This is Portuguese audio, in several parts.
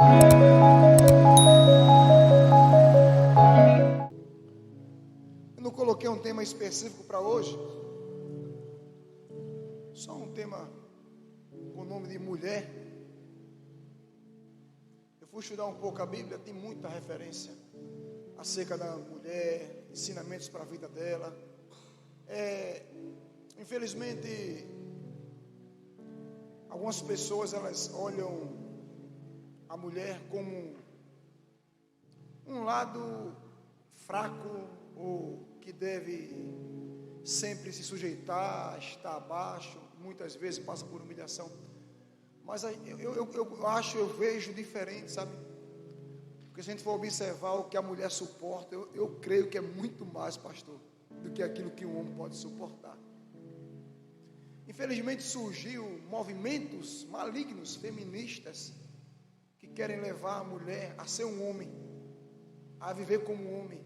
Eu não coloquei um tema específico para hoje, só um tema com o nome de mulher. Eu fui estudar um pouco a Bíblia, tem muita referência acerca da mulher, ensinamentos para a vida dela. Infelizmente, algumas pessoas elas olham a mulher como um lado fraco, ou que deve sempre se sujeitar, estar abaixo, muitas vezes passa por humilhação. Mas eu vejo diferente, sabe? Porque se a gente for observar o que a mulher suporta, eu creio que é muito mais, pastor, do que aquilo que um homem pode suportar. Infelizmente surgiu movimentos malignos, feministas, que querem levar a mulher a ser um homem, a viver como um homem.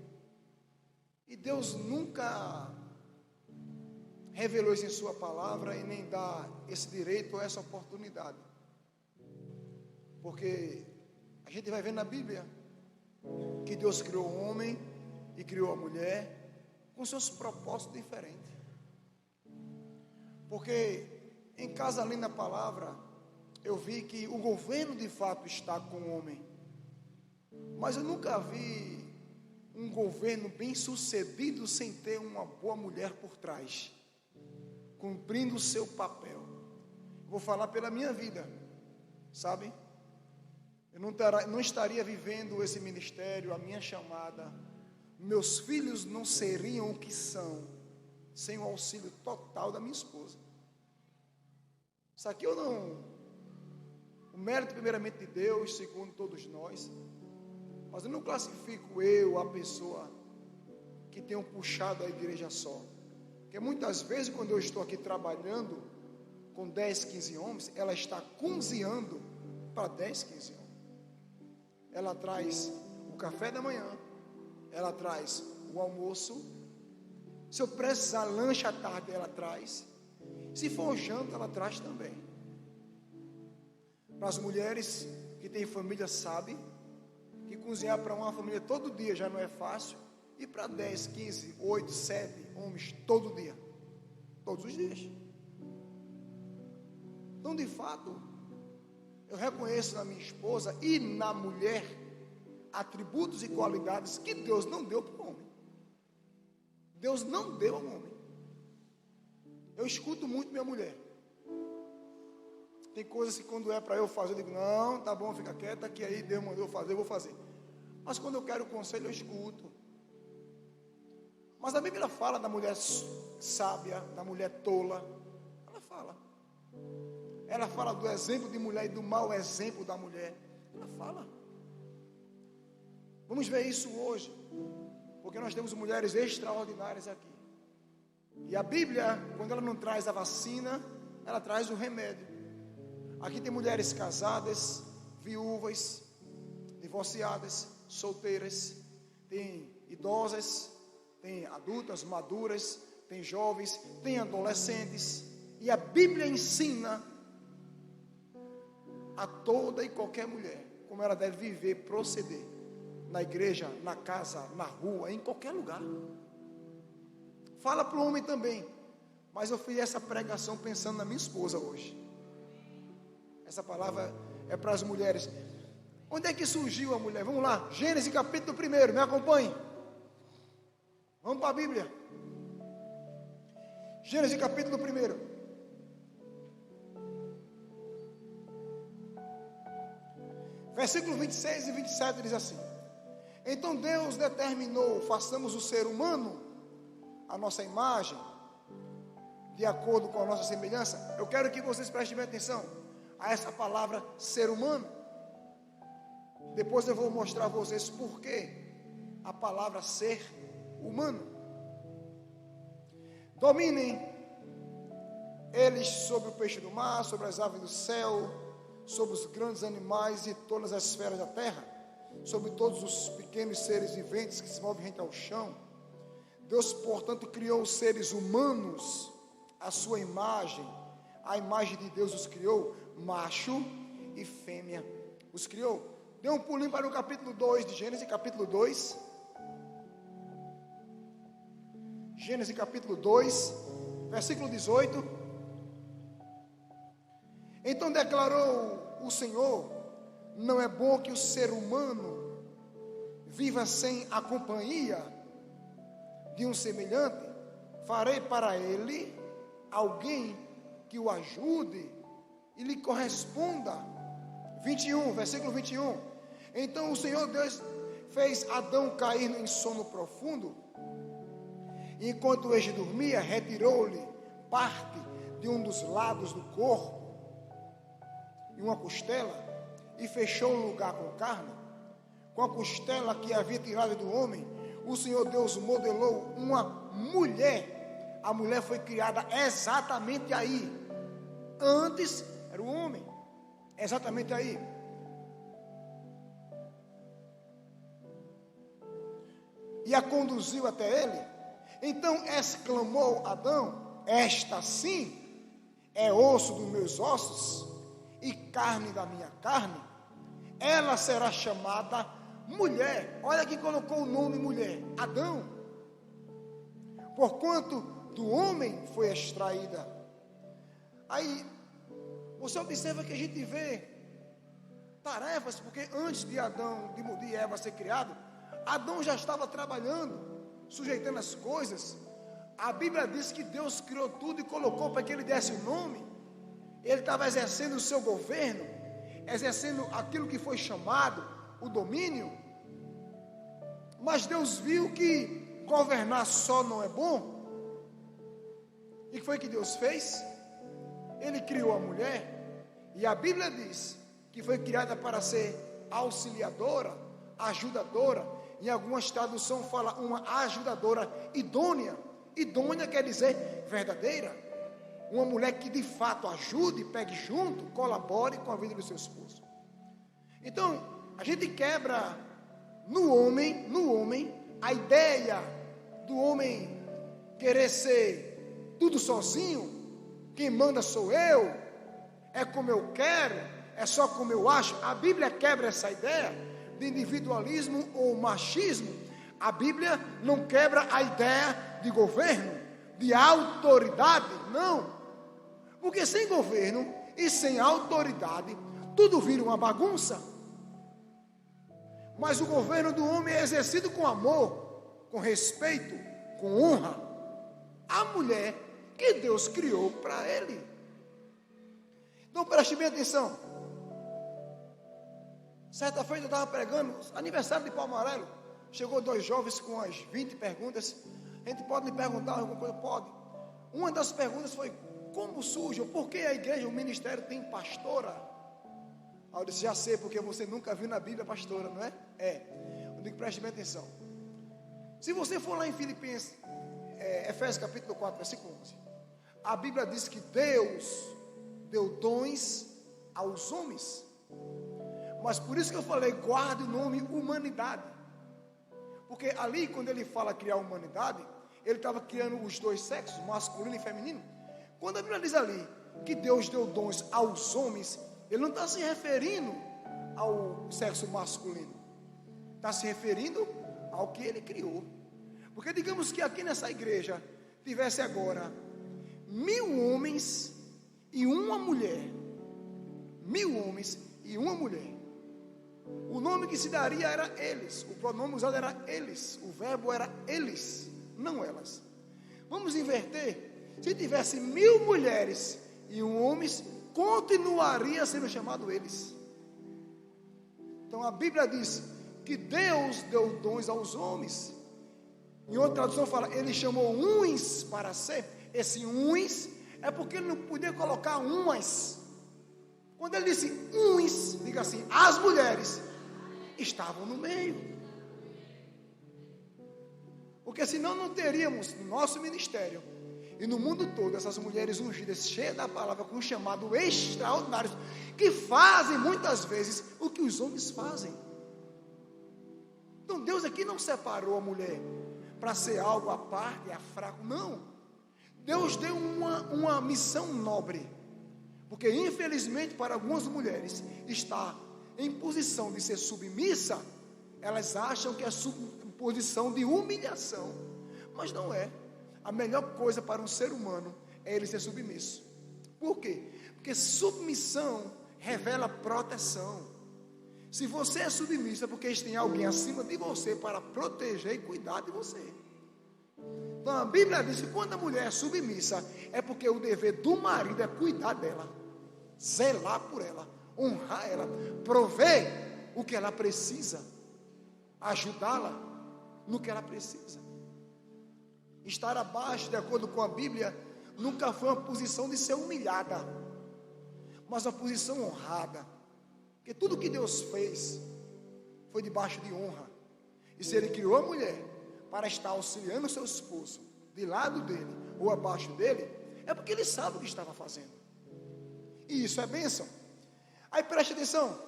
E Deus nunca revelou isso em sua palavra e nem dá esse direito ou essa oportunidade. Porque a gente vai ver na Bíblia que Deus criou o homem e criou a mulher com seus propósitos diferentes. Porque em casa, além da palavra, eu vi que o governo de fato está com o homem. Mas eu nunca vi um governo bem sucedido sem ter uma boa mulher por trás, cumprindo o seu papel. Vou falar pela minha vida, sabe? Eu não estaria vivendo esse ministério, a minha chamada. Meus filhos não seriam o que são sem o auxílio total da minha esposa. Isso aqui eu não... O mérito primeiramente de Deus, segundo todos nós. Mas eu não classifico a pessoa que tenho puxado a igreja só. Porque muitas vezes quando eu estou aqui trabalhando com 10, 15 homens, ela está cozinhando para 10, 15 homens. Ela traz o café da manhã, ela traz o almoço. Se eu precisar lanche à tarde, ela traz. Se for janta, ela traz também. Para as mulheres que têm família, sabem que cozinhar para uma família todo dia já não é fácil. E para 10, 15, 8, 7 homens todo dia. Todos os dias. Então, de fato, eu reconheço na minha esposa e na mulher atributos e qualidades que Deus não deu para o homem. Deus não deu ao homem. Eu escuto muito minha mulher. Tem coisas que quando é para eu fazer, eu digo, não, tá bom, fica quieta, que aí Deus mandou eu fazer, eu vou fazer. Mas quando eu quero conselho, eu escuto. Mas a Bíblia fala da mulher sábia, da mulher tola. Ela fala. Ela fala do exemplo de mulher e do mau exemplo da mulher. Ela fala. Vamos ver isso hoje. Porque nós temos mulheres extraordinárias aqui. E a Bíblia, quando ela não traz a vacina, ela traz o remédio. Aqui tem mulheres casadas, viúvas, divorciadas, solteiras, tem idosas, tem adultas, maduras, tem jovens, tem adolescentes. E a Bíblia ensina a toda e qualquer mulher como ela deve viver, proceder. Na igreja, na casa, na rua, em qualquer lugar. Fala para o homem também. Mas eu fiz essa pregação pensando na minha esposa hoje. Essa palavra é para as mulheres. Onde é que surgiu a mulher? Vamos lá, Gênesis capítulo 1, me acompanhe. Vamos para a Bíblia. Gênesis capítulo 1. Versículo 26 e 27 diz assim: então Deus determinou, façamos o ser humano a nossa imagem, de acordo com a nossa semelhança. Eu quero que vocês prestem bem atenção a essa palavra ser humano. Depois eu vou mostrar a vocês por que a palavra ser humano. Dominem eles sobre o peixe do mar, sobre as aves do céu, sobre os grandes animais e todas as feras da terra, sobre todos os pequenos seres viventes que se movem rente ao chão. Deus, portanto, criou os seres humanos à sua imagem. A imagem de Deus os criou, macho e fêmea os criou. Dê um pulinho para o capítulo 2 de Gênesis, capítulo 2. Gênesis capítulo 2, versículo 18. Então declarou o Senhor: não é bom que o ser humano viva sem a companhia de um semelhante. Farei para ele alguém que o ajude e lhe corresponda. 21, versículo 21. Então o Senhor Deus fez Adão cair em sono profundo. E enquanto este dormia, retirou-lhe parte de um dos lados do corpo e uma costela, e fechou o lugar com carne. Com a costela que havia tirado do homem, o Senhor Deus modelou uma mulher. A mulher foi criada exatamente aí. Antes era o homem, exatamente aí. E a conduziu até ele. Então exclamou Adão: esta sim é osso dos meus ossos e carne da minha carne. Ela será chamada mulher. Olha que colocou o nome mulher, Adão. Porquanto do homem foi extraída. Aí você observa que a gente vê tarefas, porque antes de Adão, de Eva ser criado, Adão já estava trabalhando, sujeitando as coisas. A Bíblia diz que Deus criou tudo e colocou para que ele desse o nome. Ele estava exercendo o seu governo, exercendo aquilo que foi chamado o domínio. Mas Deus viu que governar só não é bom. E o que foi que Deus fez? Ele criou a mulher, e a Bíblia diz que foi criada para ser auxiliadora, ajudadora. Em algumas traduções fala uma ajudadora idônea. Idônea quer dizer verdadeira. Uma mulher que de fato ajude, pegue junto, colabore com a vida do seu esposo. Então, a gente quebra no homem, a ideia do homem querer ser tudo sozinho. Quem manda sou eu, é como eu quero, é só como eu acho. A Bíblia quebra essa ideia de individualismo ou machismo. A Bíblia não quebra a ideia de governo, de autoridade, não. Porque sem governo e sem autoridade, tudo vira uma bagunça. Mas o governo do homem é exercido com amor, com respeito, com honra. A mulher que Deus criou para ele. Então preste bem atenção. Certa feita eu estava pregando, aniversário de Palmo Amarelo. Chegou 2 jovens com as 20 perguntas. A gente pode lhe perguntar alguma coisa? Pode. Uma das perguntas foi: como surge, por que a igreja, o ministério tem pastora? Aí eu disse: já sei, porque você nunca viu na Bíblia pastora, não é? Eu digo: preste bem atenção. Se você for lá em Filipenses, Efésios capítulo 4, versículo 11, a Bíblia diz que Deus deu dons aos homens. Mas por isso que eu falei, guarde o nome humanidade. Porque ali, quando ele fala criar a humanidade, ele estava criando os dois sexos, masculino e feminino. Quando a Bíblia diz ali que Deus deu dons aos homens, ele não está se referindo ao sexo masculino. Está se referindo ao que ele criou. Porque digamos que aqui nessa igreja tivesse agora 1000 homens e uma mulher. 1000 homens e uma mulher. O nome que se daria era eles. O pronome usado era eles. O verbo era eles, não elas. Vamos inverter. Se tivesse 1000 mulheres e homens, continuaria sendo chamado eles. Então a Bíblia diz que Deus deu dons aos homens. Em outra tradução fala, ele chamou uns para ser. Esse uns é porque ele não podia colocar umas. Quando ele disse uns, diga assim, as mulheres estavam no meio. Porque senão não teríamos no nosso ministério e no mundo todo essas mulheres ungidas, cheias da palavra, com um chamado extraordinário, que fazem muitas vezes o que os homens fazem. Então Deus aqui não separou a mulher para ser algo à parte, a fraco, não. Deus deu uma missão nobre. Porque infelizmente para algumas mulheres está em posição de ser submissa, elas acham que é posição de humilhação. Mas não é. A melhor coisa para um ser humano é ele ser submisso. Por quê? Porque submissão revela proteção. Se você é submissa, é porque tem alguém acima de você para proteger e cuidar de você. Então a Bíblia diz que quando a mulher é submissa, é porque o dever do marido é cuidar dela, zelar por ela, honrar ela, prover o que ela precisa, ajudá-la no que ela precisa. Estar abaixo, de acordo com a Bíblia, nunca foi uma posição de ser humilhada, mas uma posição honrada. Porque tudo que Deus fez foi debaixo de honra. E se Ele criou a mulher para estar auxiliando o seu esposo, de lado dele ou abaixo dele, é porque Ele sabe o que estava fazendo. E isso é bênção. Aí preste atenção.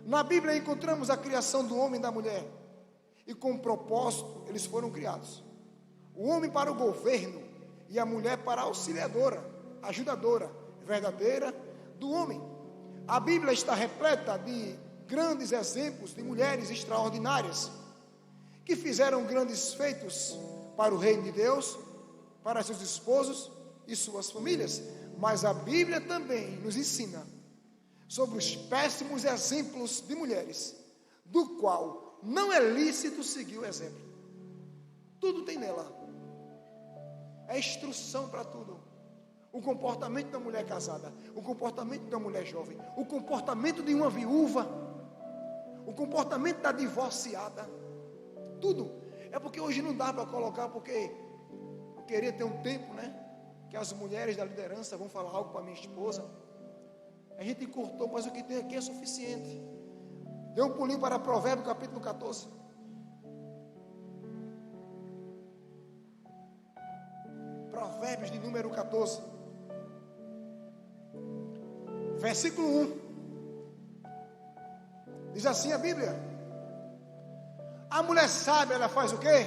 Na Bíblia encontramos a criação do homem e da mulher. E com um propósito eles foram criados. O homem para o governo e a mulher para a auxiliadora, ajudadora, verdadeira do homem. A Bíblia está repleta de grandes exemplos de mulheres extraordinárias que fizeram grandes feitos para o reino de Deus, para seus esposos e suas famílias. Mas a Bíblia também nos ensina sobre os péssimos exemplos de mulheres, do qual não é lícito seguir o exemplo. Tudo tem nela. É instrução para tudo. O comportamento da mulher casada, o comportamento da mulher jovem, o comportamento de uma viúva, o comportamento da divorciada, tudo. É porque hoje não dá para colocar, porque eu queria ter um tempo, né, que as mulheres da liderança vão falar algo para minha esposa. A gente encurtou, mas o que tem aqui é suficiente. Dê um pulinho para Provérbios capítulo 14. Provérbios de número 14. Versículo 1. Diz assim a Bíblia: a mulher sábia, ela faz o quê?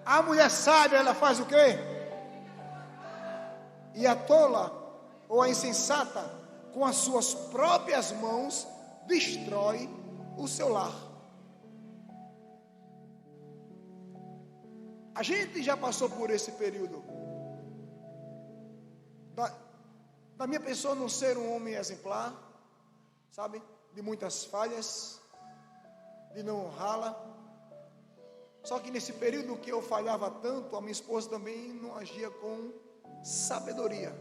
A mulher sábia, ela faz o quê? E a tola, ou a insensata, com as suas próprias mãos, destrói o seu lar. A gente já passou por esse período da minha pessoa não ser um homem exemplar, sabe, de muitas falhas, de não honrá-la. Só que nesse período que eu falhava tanto, a minha esposa também não agia com sabedoria.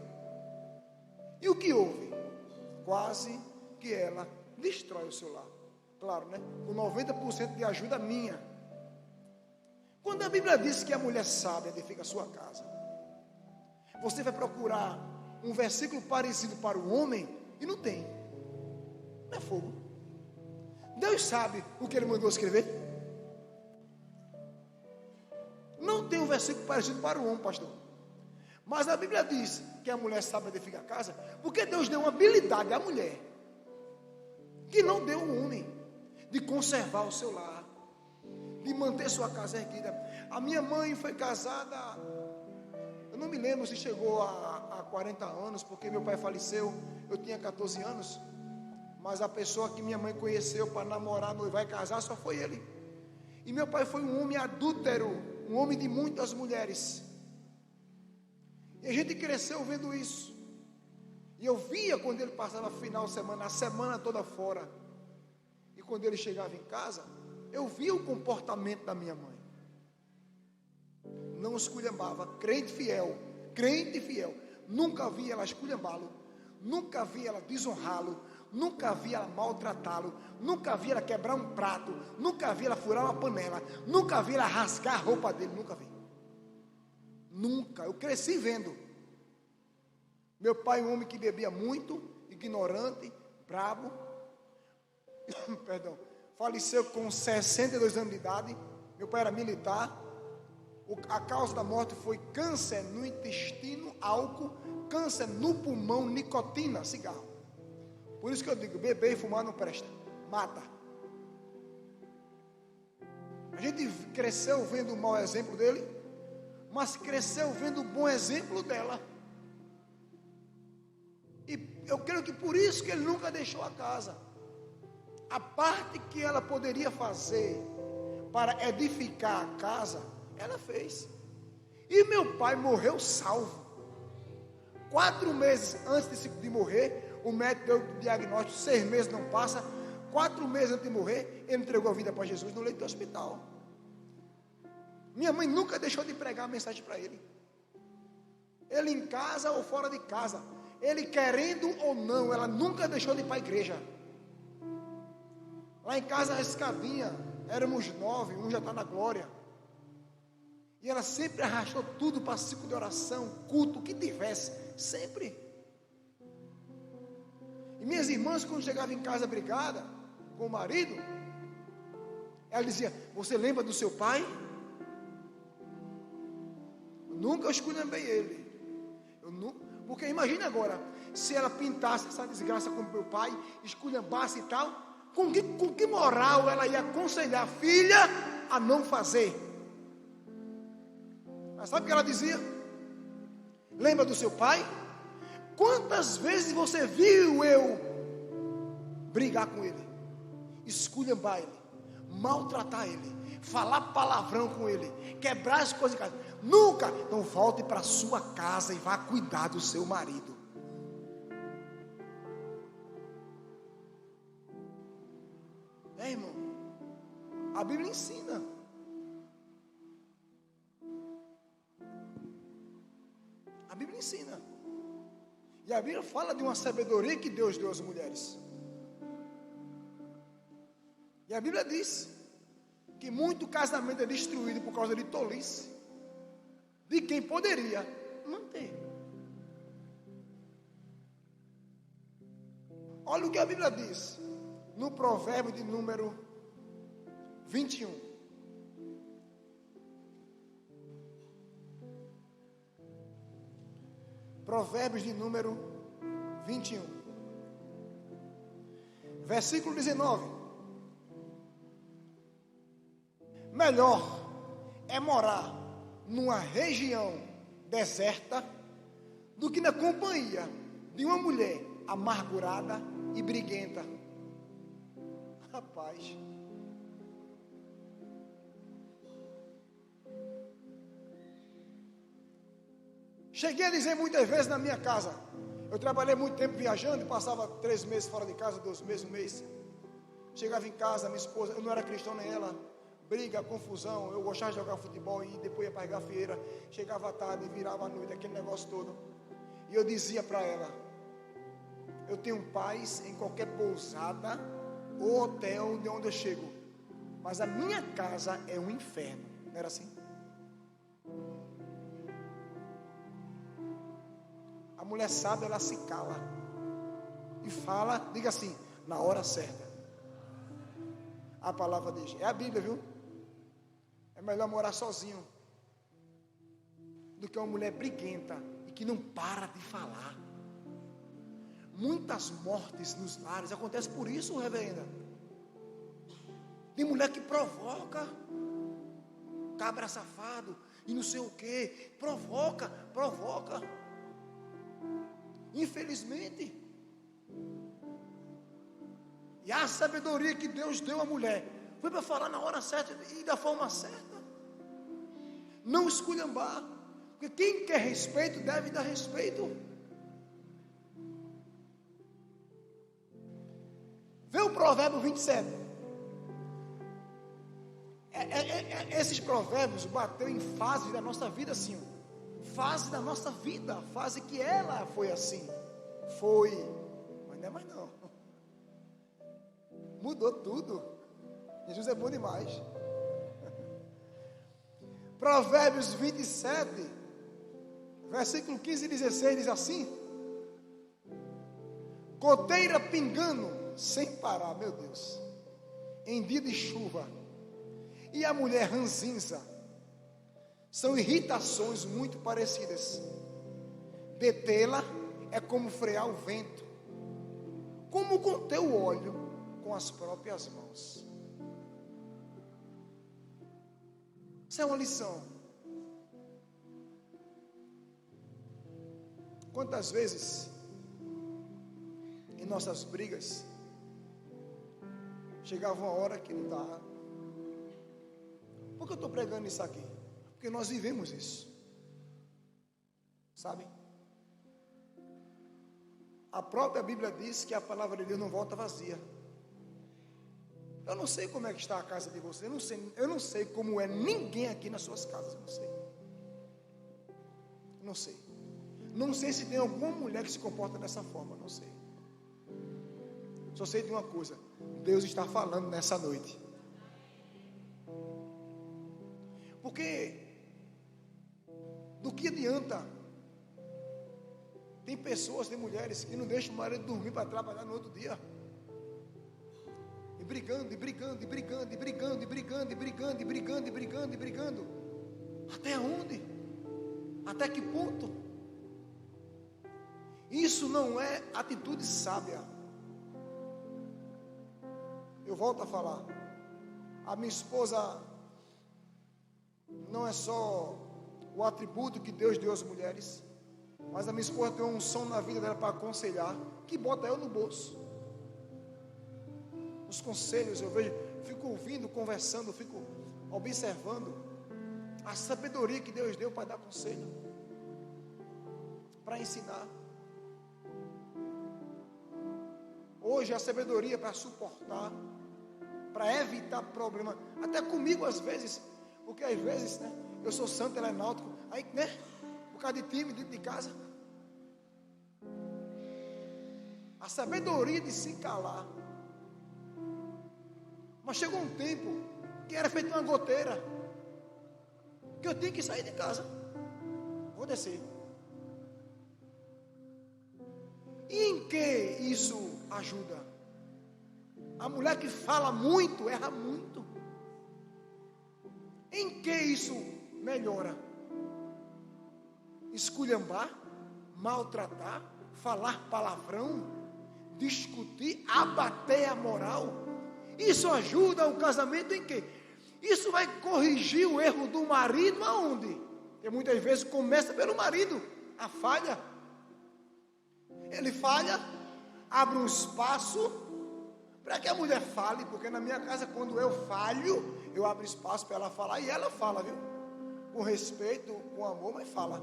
E o que houve? Quase que ela destrói o seu lar. Claro, né? Com 90% de ajuda minha. Quando a Bíblia diz que a mulher sábia edifica a sua casa, você vai procurar um versículo parecido para o homem e não tem. Não é fogo. Deus sabe o que Ele mandou escrever. Não tem um versículo parecido para o homem, pastor. Mas a Bíblia diz que a mulher sábia edifica a casa, porque Deus deu uma habilidade à mulher que não deu ao homem, de conservar o seu lar, de manter sua casa erguida. A minha mãe foi casada, eu não me lembro se chegou a 40 anos, porque meu pai faleceu, eu tinha 14 anos, mas a pessoa que minha mãe conheceu para namorar, noivar e casar, só foi ele. E meu pai foi um homem adúltero, um homem de muitas mulheres. E a gente cresceu vendo isso. E eu via quando ele passava final de semana, a semana toda fora. E quando ele chegava em casa, eu via o comportamento da minha mãe. Não esculhambava, crente fiel. Nunca vi ela esculhambá-lo, nunca vi ela desonrá-lo, nunca vi ela maltratá-lo, nunca vi ela quebrar um prato, nunca vi ela furar uma panela, nunca vi ela rasgar a roupa dele, nunca vi. Nunca, eu cresci vendo. Meu pai, um homem que bebia muito, ignorante, brabo, perdão, faleceu com 62 anos de idade. Meu pai era militar. A causa da morte foi câncer no intestino, álcool, câncer no pulmão, nicotina, cigarro. Por isso que eu digo, beber e fumar não presta, mata. A gente cresceu vendo o mau exemplo dele, mas cresceu vendo o bom exemplo dela. E eu creio que por isso que ele nunca deixou a casa. A parte que ela poderia fazer para edificar a casa, ela fez. E meu pai morreu salvo. 4 meses antes de morrer, o médico deu o diagnóstico, 6 meses não passa. 4 meses antes de morrer, ele entregou a vida para Jesus no leito do hospital. Minha mãe nunca deixou de pregar a mensagem para ele. Ele em casa ou fora de casa, ele querendo ou não, ela nunca deixou de ir para a igreja. Lá em casa, a escadinha, éramos 9, um já está na glória. E ela sempre arrastou tudo para ciclo de oração, culto, o que tivesse, sempre. E minhas irmãs, quando chegavam em casa brigada com o marido, ela dizia: você lembra do seu pai? Eu nunca esculhambei ele. Porque imagina agora, se ela pintasse essa desgraça com meu pai, esculhambasse e tal, com que moral ela ia aconselhar a filha a não fazer? Mas sabe o que ela dizia? Lembra do seu pai? Quantas vezes você viu eu brigar com ele, esculhambar ele, maltratar ele, falar palavrão com ele, quebrar as coisas em casa? Nunca. Então volte para sua casa e vá cuidar do seu marido. Irmão, a Bíblia ensina. A Bíblia ensina. E a Bíblia fala de uma sabedoria que Deus deu às mulheres. E a Bíblia diz que muito casamento é destruído por causa de tolice de quem poderia manter. Olha o que a Bíblia diz no provérbio de número 21. Provérbios de número 21. Versículo 19. Melhor é morar numa região deserta do que na companhia de uma mulher amargurada e briguenta. Rapaz, cheguei a dizer muitas vezes na minha casa, eu trabalhei muito tempo viajando, passava 3 meses fora de casa, 2 meses, 1 mês. Chegava em casa, minha esposa, eu não era cristão nem ela, briga, confusão, eu gostava de jogar futebol e depois ia para a gafieira, chegava à tarde, virava à noite, aquele negócio todo. E eu dizia para ela: eu tenho paz em qualquer pousada ou hotel de onde eu chego, mas a minha casa é um inferno. Não era assim? A mulher sabe, ela se cala e fala, diga assim, na hora certa. A palavra diz, é a Bíblia, viu? É melhor morar sozinho do que uma mulher briguenta e que não para de falar. Muitas mortes nos lares acontecem por isso, reverenda. Tem mulher que provoca, cabra safado e não sei o que, provoca. Infelizmente. E a sabedoria que Deus deu à mulher foi para falar na hora certa e da forma certa. Não esculhambar. Porque quem quer respeito deve dar respeito. Vê o provérbio 27. Esses provérbios bateu em fase da nossa vida assim. Fase da nossa vida. Fase que ela foi assim. Foi. Mas não é mais não. Mudou tudo. Jesus é bom demais. Provérbios 27, versículo 15 e 16 diz assim: goteira pingando sem parar, meu Deus, em dia de chuva, e a mulher ranzinza, são irritações muito parecidas. Detê-la é como frear o vento, como conter o óleo com as próprias mãos. Isso é uma lição. Quantas vezes em nossas brigas. Chegava uma hora que não dá. Por que eu estou pregando isso aqui? Porque nós vivemos isso. Sabe? A própria Bíblia diz que a palavra de Deus não volta vazia. Eu não sei como é que está a casa de vocês. Eu não sei como é ninguém aqui nas suas casas. Eu não sei. Não sei. Não sei se tem alguma mulher que se comporta dessa forma. Não sei. Só sei de uma coisa. Deus está falando nessa noite. Porque do que adianta? Tem pessoas, tem mulheres que não deixam o marido dormir para trabalhar no outro dia. E brigando, e brigando, e brigando, e brigando, e brigando, e brigando, e brigando, e brigando, e brigando. Até onde? Até que ponto? Isso não é atitude sábia. Eu volto a falar. A minha esposa não é só o atributo que Deus deu às mulheres, mas a minha esposa tem uma unção na vida dela para aconselhar, que bota eu no bolso. Os conselhos eu vejo, fico ouvindo, conversando, fico observando a sabedoria que Deus deu para dar conselho, para ensinar. Hoje a sabedoria para suportar, para evitar problema, até comigo às vezes, porque às vezes, né, eu sou santo, ela é náutico, aí, né, por causa de time dentro de casa, a sabedoria de se calar. Mas chegou um tempo que era feito uma goteira, que eu tinha que sair de casa, vou descer. E em que isso ajuda? A mulher que fala muito, erra muito. Em que isso melhora? Esculhambar, maltratar, falar palavrão, discutir, abater a moral. Isso ajuda o casamento em quê? Isso vai corrigir o erro do marido aonde? Porque muitas vezes começa pelo marido, a falha. Ele falha, abre um espaço para que a mulher fale, porque na minha casa, quando eu falho, eu abro espaço para ela falar, e ela fala, viu? Com respeito, com amor, mas fala.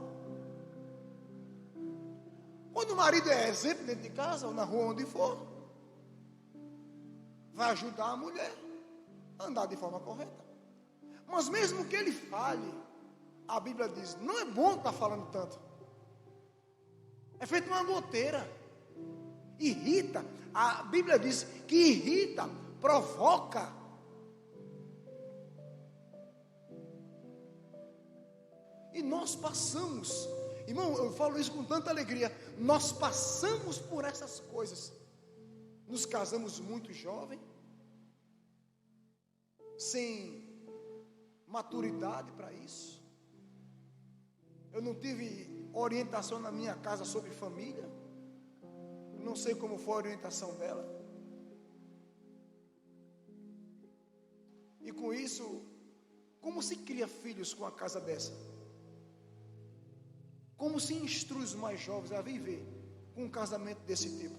Quando o marido é exemplo dentro de casa, ou na rua, onde for, vai ajudar a mulher a andar de forma correta. Mas mesmo que ele fale, a Bíblia diz, não é bom estar falando tanto. É feito uma goteira. Irrita. A Bíblia diz que irrita, provoca. E nós passamos, irmão, eu falo isso com tanta alegria, nós passamos por essas coisas. Nos casamos muito jovem, sem maturidade para isso. Eu não tive orientação na minha casa sobre família. Não sei como foi a orientação dela. E com isso, como se cria filhos com a casa dessa? Como se instrui os mais jovens a viver com um casamento desse tipo?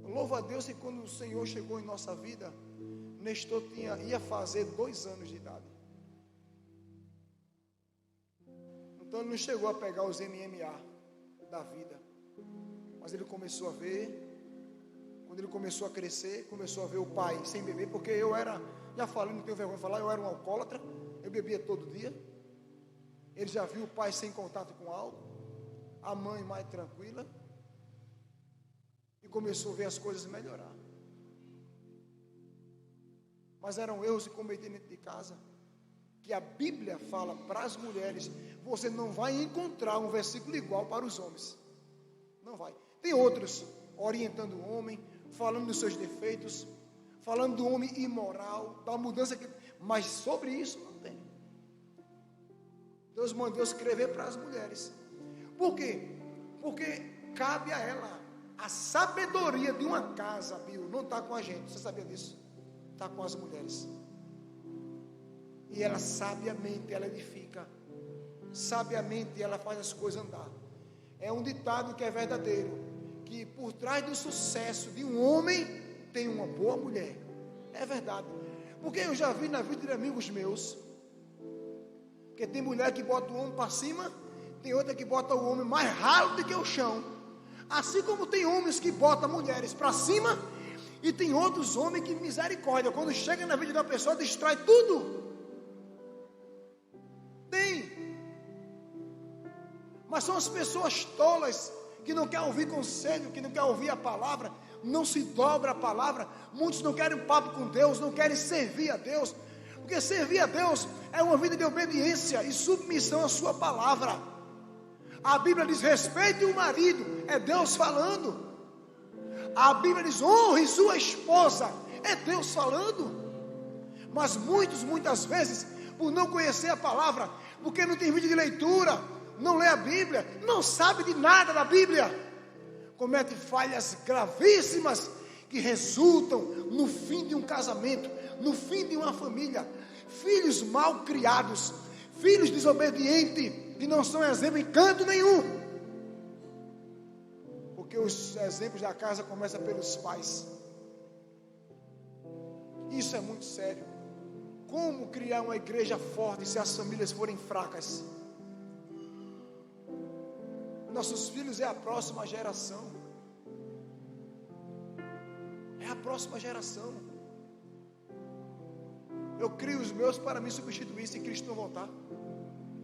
Louvo a Deus que quando o Senhor chegou em nossa vida, Nestor ia fazer 2 anos de idade. Então ele não chegou a pegar os MMA da vida. Mas ele começou a ver. Quando ele começou a crescer, começou a ver o pai sem beber. Porque eu era, já falei, não tenho vergonha de falar, eu era um alcoólatra. Eu bebia todo dia. Ele já viu o pai sem contato com álcool, a mãe mais tranquila. E começou a ver as coisas melhorar. Mas eram erros que cometi dentro de casa, que a Bíblia fala para as mulheres. Você não vai encontrar um versículo igual para os homens. Não vai. Tem outros orientando o homem, falando dos seus defeitos, falando do homem imoral, da mudança que... Mas sobre isso não tem. Deus mandou escrever para as mulheres. Por quê? Porque cabe a ela. A sabedoria de uma casa, Bill, não está com a gente. Você sabia disso? Está com as mulheres. E ela sabiamente, ela edifica. Sabiamente ela faz as coisas andar. É um ditado que é verdadeiro. que por trás do sucesso de um homem tem uma boa mulher. É verdade. Porque eu já vi na vida de amigos meus, porque tem mulher que bota o homem para cima, tem outra que bota o homem mais ralo do que o chão. Assim como tem homens que botam mulheres para cima, e tem outros homens que, misericórdia, quando chega na vida de uma pessoa, destrói tudo. Tem. Mas são as pessoas tolas, que não querem ouvir conselho, que não querem ouvir a palavra, não se dobra a palavra. Muitos não querem papo com Deus, não querem servir a Deus, porque servir a Deus é uma vida de obediência e submissão à sua palavra. A Bíblia diz: respeite o marido, é Deus falando. A Bíblia diz: honre sua esposa, é Deus falando. Mas muitas vezes, por não conhecer a palavra, porque não tem vídeo de leitura, não lê a Bíblia, não sabe de nada da Bíblia, comete falhas gravíssimas que resultam no fim de um casamento, no fim de uma família. Filhos mal criados, filhos desobedientes, que não são exemplo em canto nenhum, porque os exemplos da casa começam pelos pais. Isso é muito sério. Como criar uma igreja forte se as famílias forem fracas? Nossos filhos é a próxima geração. É a próxima geração. Eu crio os meus para me substituir se Cristo não voltar.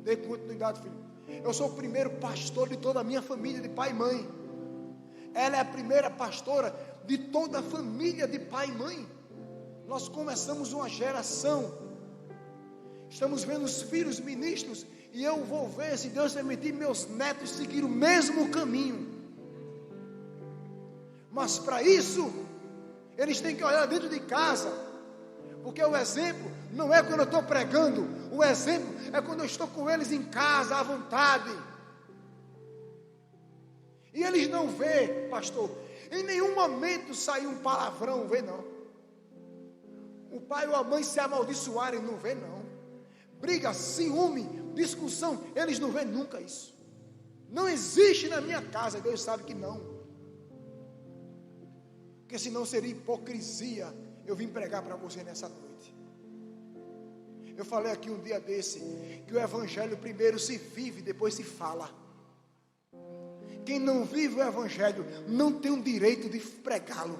Dê continuidade, filho. Eu sou o primeiro pastor de toda a minha família, de pai e mãe. Ela é a primeira pastora de toda a família de pai e mãe. Nós começamos uma geração. Estamos vendo os filhos ministros. E eu vou ver, se Deus permitir, meus netos seguir o mesmo caminho. Mas para isso, eles têm que olhar dentro de casa. Porque o exemplo não é quando eu estou pregando. O exemplo é quando eu estou com eles em casa, à vontade. E eles não vê, pastor, em nenhum momento saiu um palavrão, vê não. O pai ou a mãe se amaldiçoarem, não vê não. Briga, ciúme, discussão, eles não vê nunca isso. Não existe na minha casa, Deus sabe que não. Porque senão seria hipocrisia eu vim pregar para você nessa noite. Eu falei aqui um dia desse, que o evangelho primeiro se vive, depois se fala. Quem não vive o evangelho não tem o direito de pregá-lo.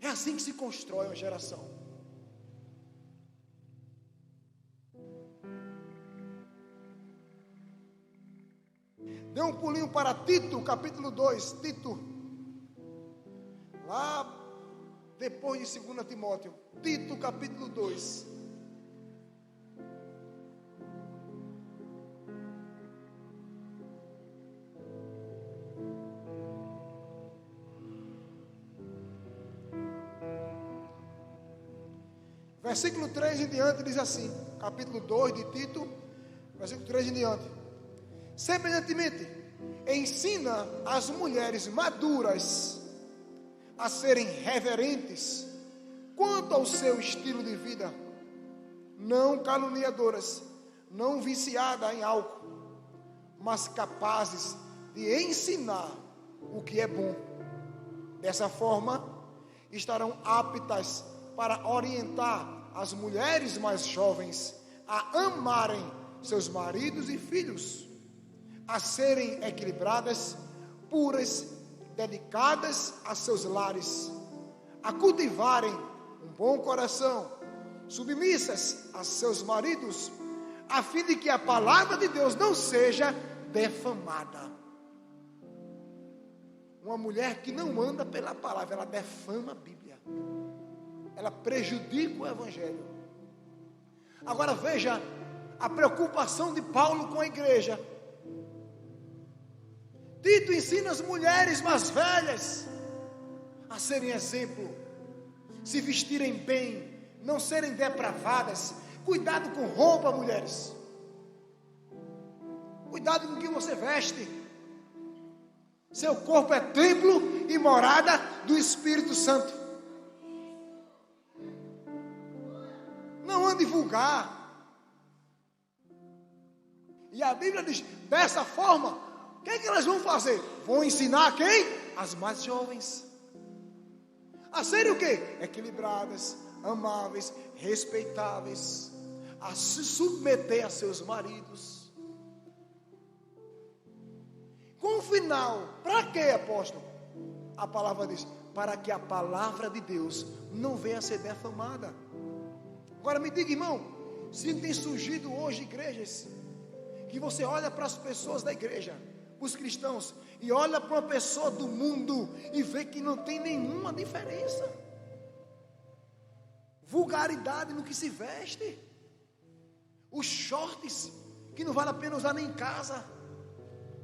É assim que se constrói uma geração. Dê um pulinho para Tito, capítulo 2. Tito, lá depois de 2 Timóteo. Tito, capítulo 2. Versículo 3 em diante diz assim, capítulo 2 de Tito, versículo 3 em diante. Semelhantemente, ensina as mulheres maduras a serem reverentes quanto ao seu estilo de vida, não caluniadoras, não viciadas em álcool, mas capazes de ensinar o que é bom. Dessa forma, estarão aptas para orientar as mulheres mais jovens a amarem seus maridos e filhos, a serem equilibradas, puras, dedicadas a seus lares, a cultivarem um bom coração, submissas a seus maridos, a fim de que a palavra de Deus não seja defamada. Uma mulher que não anda pela palavra, ela defama a Bíblia, ela prejudica o evangelho. Agora veja a preocupação de Paulo com a igreja. Tito ensina as mulheres mais velhas a serem exemplo, se vestirem bem, não serem depravadas. Cuidado com roupa, mulheres. Cuidado com o que você veste. Seu corpo é templo e morada do Espírito Santo. Não ande vulgar. E a Bíblia diz, dessa forma, O que é que elas vão fazer? Vão ensinar quem? As mais jovens. A serem o quê? Equilibradas, amáveis, respeitáveis, a se submeter a seus maridos. Com o final, para quê, apóstolo? A palavra diz, para que a palavra de Deus não venha a ser defamada. Agora me diga, irmão, se tem surgido hoje igrejas, que você olha para as pessoas da igreja, os cristãos, e olha para uma pessoa do mundo, e vê que não tem nenhuma diferença. Vulgaridade no que se veste, os shorts, que não vale a pena usar nem em casa,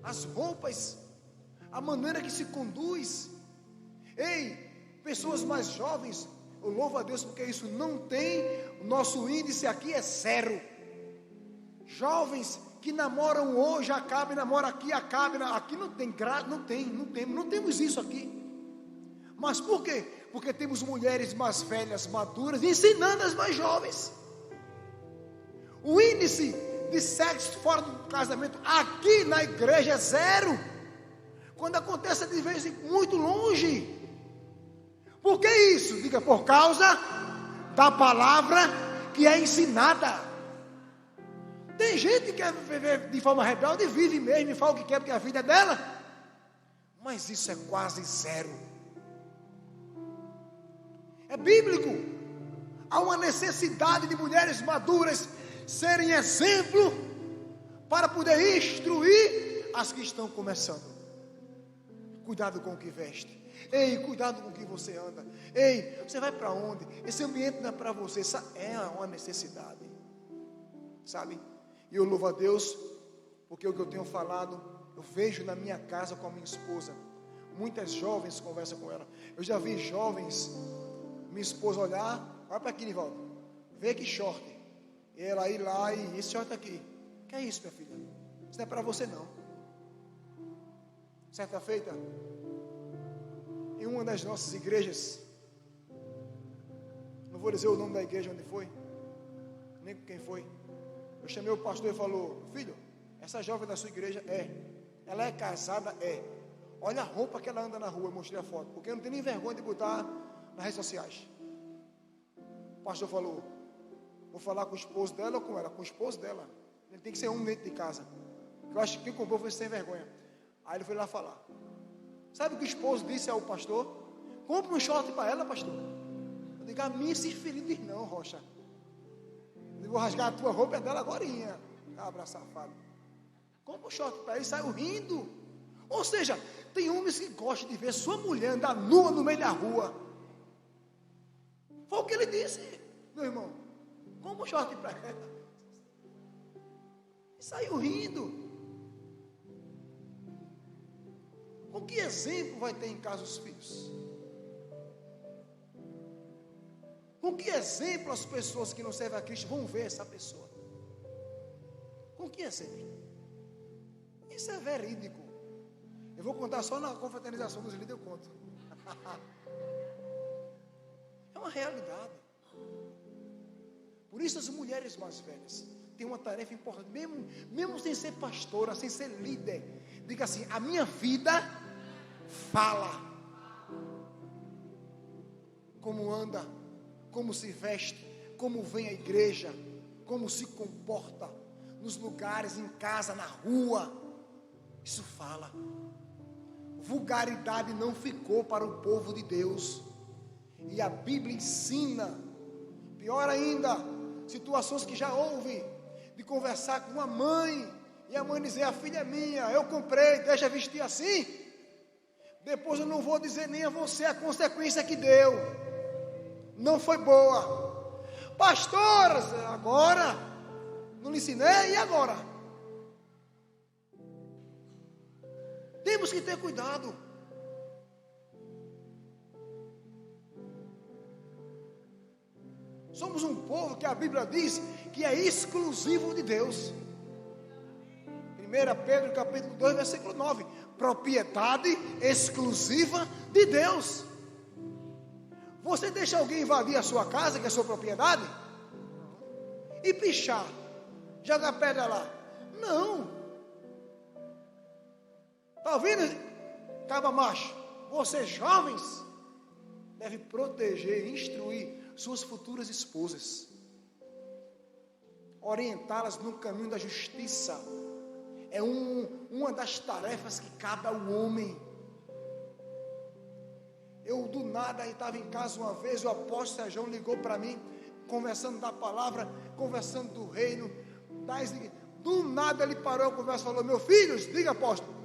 as roupas, a maneira que se conduz. Ei, pessoas mais jovens, eu louvo a Deus porque isso não tem, o nosso índice aqui é 0. Jovens que namoram hoje, acabam, namoram aqui, acabam, aqui não temos isso aqui. Mas por quê? Porque temos mulheres mais velhas, maduras, ensinando as mais jovens. O índice de sexo fora do casamento aqui na igreja é 0. Quando acontece de vez em muito longe. Por que isso? Diga, por causa da palavra que é ensinada. Tem gente que quer viver de forma rebelde, vive mesmo e fala o que quer porque a vida é dela. Mas isso é quase 0. É bíblico. Há uma necessidade de mulheres maduras serem exemplo para poder instruir as que estão começando. Cuidado com o que veste. Ei, cuidado com o que você anda. Ei, você vai para onde? Esse ambiente não é para você. É uma necessidade. Sabe? E eu louvo a Deus, porque o que eu tenho falado, eu vejo na minha casa com a minha esposa. Muitas jovens conversam com ela. Eu já vi jovens, minha esposa olhar, olha para aqui, Nivaldo, vê que short. E ela ir lá e esse short aqui. Que é isso, minha filha? Isso não é para você não. Certa feita, em uma das nossas igrejas, não vou dizer o nome da igreja onde foi, nem com quem foi. Eu chamei o pastor e falou, filho, essa jovem da sua igreja ela é casada? Olha a roupa que ela anda na rua, eu mostrei a foto, porque eu não tenho nem vergonha de botar nas redes sociais. O pastor falou, vou falar com o esposo dela ou com ela? Com o esposo dela. Ele tem que ser um dentro de casa. Eu acho que quem comprou foi sem vergonha. Aí ele foi lá falar. Sabe o que o esposo disse ao pastor? Compre um short para ela, pastor. Eu digo, a mim se ferido diz não, Rocha. Eu vou rasgar a tua roupa, é dela agorinha. Cabra safado. Compre um short para ela e saiu rindo. Ou seja, tem homens que gostam de ver sua mulher andar nua no meio da rua. Foi o que ele disse, meu irmão. Compre um short para ela. E saiu rindo. Com que exemplo vai ter em casa os filhos? Com que exemplo as pessoas que não servem a Cristo vão ver essa pessoa? Com que exemplo? Isso é verídico. Eu vou contar só na confraternização dos líderes, eu conto. É uma realidade. Por isso as mulheres mais velhas têm uma tarefa importante, mesmo sem ser pastora, sem ser líder. Diga assim, a minha vida fala. Como anda, como se veste, como vem à igreja, como se comporta nos lugares, em casa, na rua. Isso fala. Vulgaridade não ficou para o povo de Deus. E a Bíblia ensina, pior ainda, situações que já houve, de conversar com uma mãe, e a mãe dizer, a filha é minha, eu comprei, deixa vestir assim. Depois eu não vou dizer nem a você a consequência que deu. Não foi boa. Pastora, agora, não lhe ensinei, e agora? Temos que ter cuidado. Somos um povo que a Bíblia diz que é exclusivo de Deus. 1 Pedro capítulo 2, versículo 9. Propriedade exclusiva de Deus. Você deixa alguém invadir a sua casa, que é a sua propriedade? E pichar? Jogar pedra lá? Não. Está ouvindo? Caba macho, vocês jovens devem proteger e instruir suas futuras esposas, orientá-las no caminho da justiça. É uma das tarefas que cabe ao homem. Eu do nada estava em casa uma vez, o apóstolo Sérgio ligou para mim, conversando da palavra, conversando do reino. Do nada ele parou a conversa e falou: meu filho, diga apóstolo,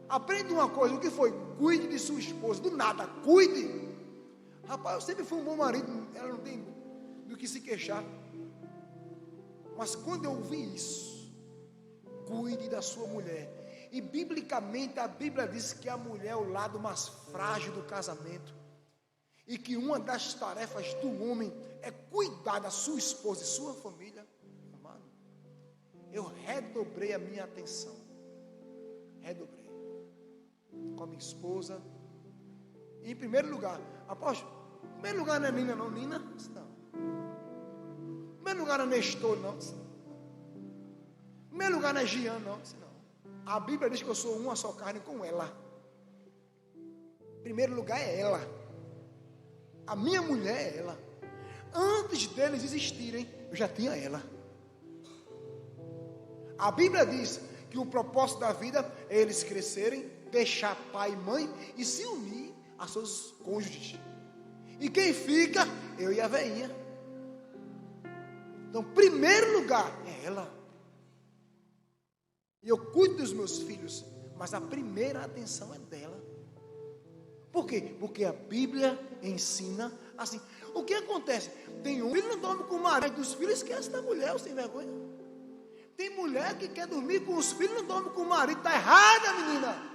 aprenda uma coisa. O que foi? Cuide de sua esposa. Do nada, cuide. Rapaz, eu sempre fui um bom marido, ela não tem do que se queixar. Mas quando eu ouvi isso, cuide da sua mulher. E biblicamente a Bíblia diz que a mulher é o lado mais frágil do casamento. E que uma das tarefas do homem é cuidar da sua esposa e sua família. Amado, eu redobrei a minha atenção. Redobrei. Com a minha esposa. E em primeiro lugar, apóstolo, em primeiro lugar não é Nina não. Nina? Não. Em primeiro lugar não é Nestor não. Em primeiro lugar não é Jean não. Não. A Bíblia diz que eu sou uma só carne com ela. Em primeiro lugar é ela. A minha mulher é ela. Antes deles existirem, eu já tinha ela. A Bíblia diz que o propósito da vida é eles crescerem, deixar pai e mãe e se unir a seus cônjuges. E quem fica? Eu e a veinha. Então, primeiro lugar é ela. E eu cuido dos meus filhos, mas a primeira atenção é dela. Por quê? Porque a Bíblia ensina assim. O que acontece? Tem um filho que não dorme com o marido dos filhos, esquece da mulher, sem vergonha. Tem mulher que quer dormir com os filhos, não dorme com o marido. Está errada, menina.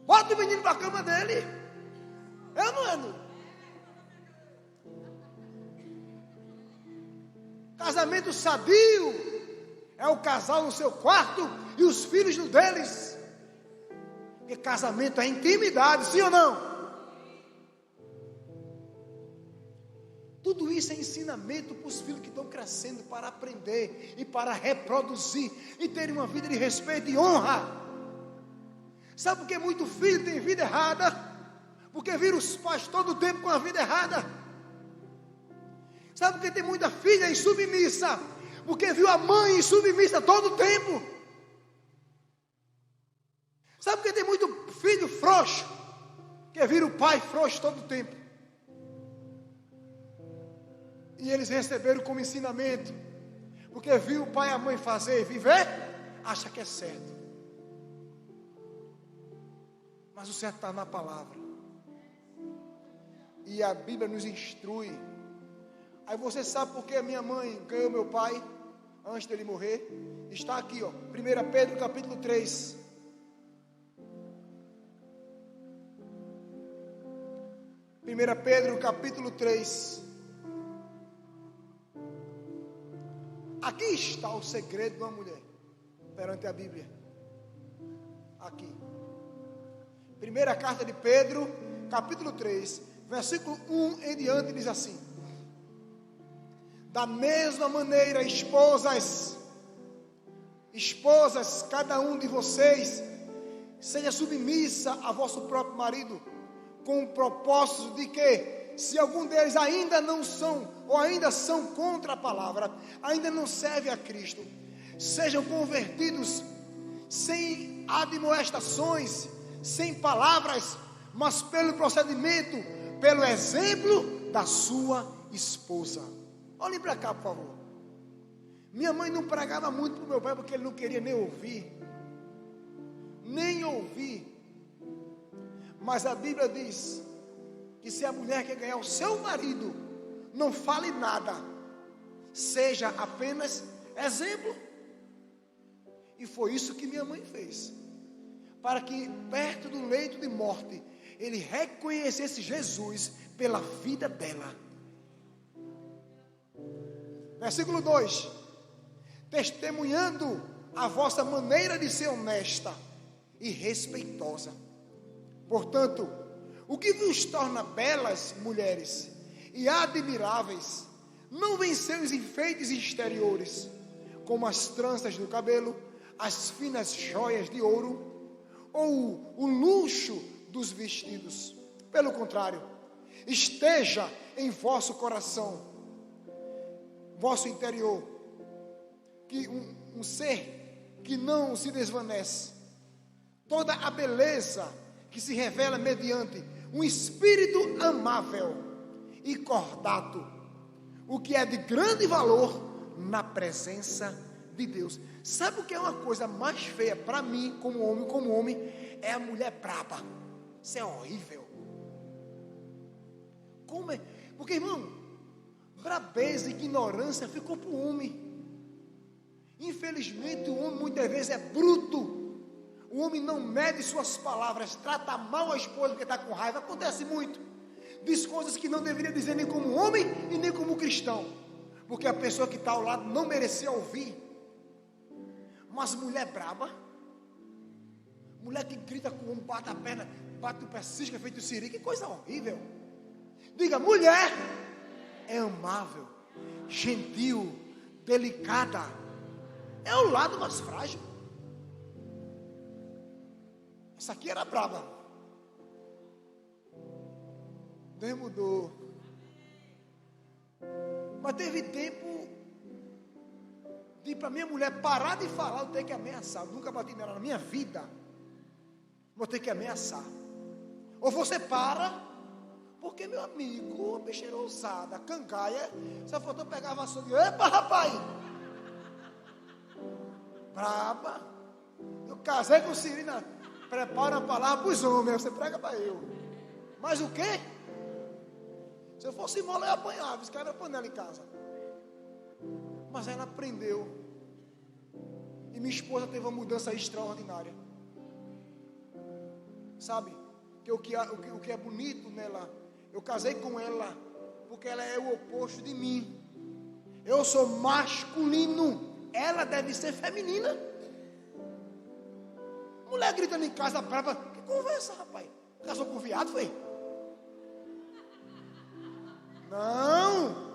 Bota o menino para a cama dele. Eu não ando. Casamento sadio é o casal no seu quarto e os filhos no deles. Porque casamento é intimidade, sim ou não? Tudo isso é ensinamento para os filhos que estão crescendo, para aprender e para reproduzir e terem uma vida de respeito e honra. Sabe por que muito filho tem vida errada? Porque vira os pais todo o tempo com a vida errada. Sabe por que tem muita filha insubmissa? Porque viu a mãe insubmissa todo o tempo. Sabe por que tem muito filho frouxo? Porque vira o pai frouxo todo o tempo. E eles receberam como ensinamento. Porque viu o pai e a mãe fazer e viver, acha que é certo. Mas o certo está na palavra. E a Bíblia nos instrui. Aí você sabe por que a minha mãe ganhou meu pai antes dele morrer? Está aqui, ó, 1 Pedro capítulo 3. Pedro capítulo 3. Aqui está o segredo de uma mulher perante a Bíblia. Aqui. Primeira carta de Pedro, capítulo 3, versículo 1 em diante, diz assim: da mesma maneira, esposas, cada um de vocês seja submissa a vosso próprio marido, com o propósito de que, se algum deles ainda não são, ou ainda são contra a palavra, ainda não serve a Cristo, sejam convertidos sem admoestações, sem palavras, mas pelo procedimento, pelo exemplo da sua esposa. Olhem para cá, por favor. Minha mãe não pregava muito para o meu pai, porque ele não queria nem ouvir. Nem ouvir. Mas a Bíblia diz que se a mulher quer ganhar o seu marido, não fale nada, seja apenas exemplo. E foi isso que minha mãe fez, para que perto do leito de morte, ele reconhecesse Jesus pela vida dela. Versículo 2: testemunhando a vossa maneira de ser honesta e respeitosa. Portanto, o que vos torna belas, mulheres, e admiráveis, não vem ser os enfeites exteriores, como as tranças do cabelo, as finas joias de ouro ou o luxo dos vestidos. Pelo contrário, esteja em vosso coração, vosso interior, que um ser que não se desvanece, toda a beleza que se revela mediante um espírito amável e cordato, o que é de grande valor na presença de Deus. Sabe o que é uma coisa mais feia para mim, como homem, é a mulher braba. Isso é horrível. Como é? Porque, irmão, brabeza e ignorância ficou para o homem. Infelizmente, o homem muitas vezes é bruto. O homem não mede suas palavras, trata mal a esposa porque está com raiva. Acontece muito. Diz coisas que não deveria dizer nem como homem e nem como cristão, porque a pessoa que está ao lado não merecia ouvir. Mas mulher braba, mulher que grita com o homem, bate a perna, bate o pé, cisca feito siri, que coisa horrível. Diga, mulher é amável, gentil, delicada, é o lado mais frágil. Essa aqui era braba. Deus mudou. Mas teve tempo de para minha mulher parar de falar, eu tenho que ameaçar. Eu nunca bati nela na minha vida. Vou ter que ameaçar. Ou você para, porque meu amigo, a bicheira ousada, cangaia, só faltou pegar a vassoura e epa, rapaz! Braba. Eu casei com Cirina. Prepara a palavra para os homens, você prega para eu. Mas o quê? Se eu fosse mola, eu apanhava, esse cara era panela em casa. Mas ela aprendeu. E minha esposa teve uma mudança extraordinária. Sabe? Que o que é bonito nela, eu casei com ela, porque ela é o oposto de mim. Eu sou masculino, ela deve ser feminina. Mulher gritando em casa brava, que conversa, rapaz? Casou com viado, foi? Não.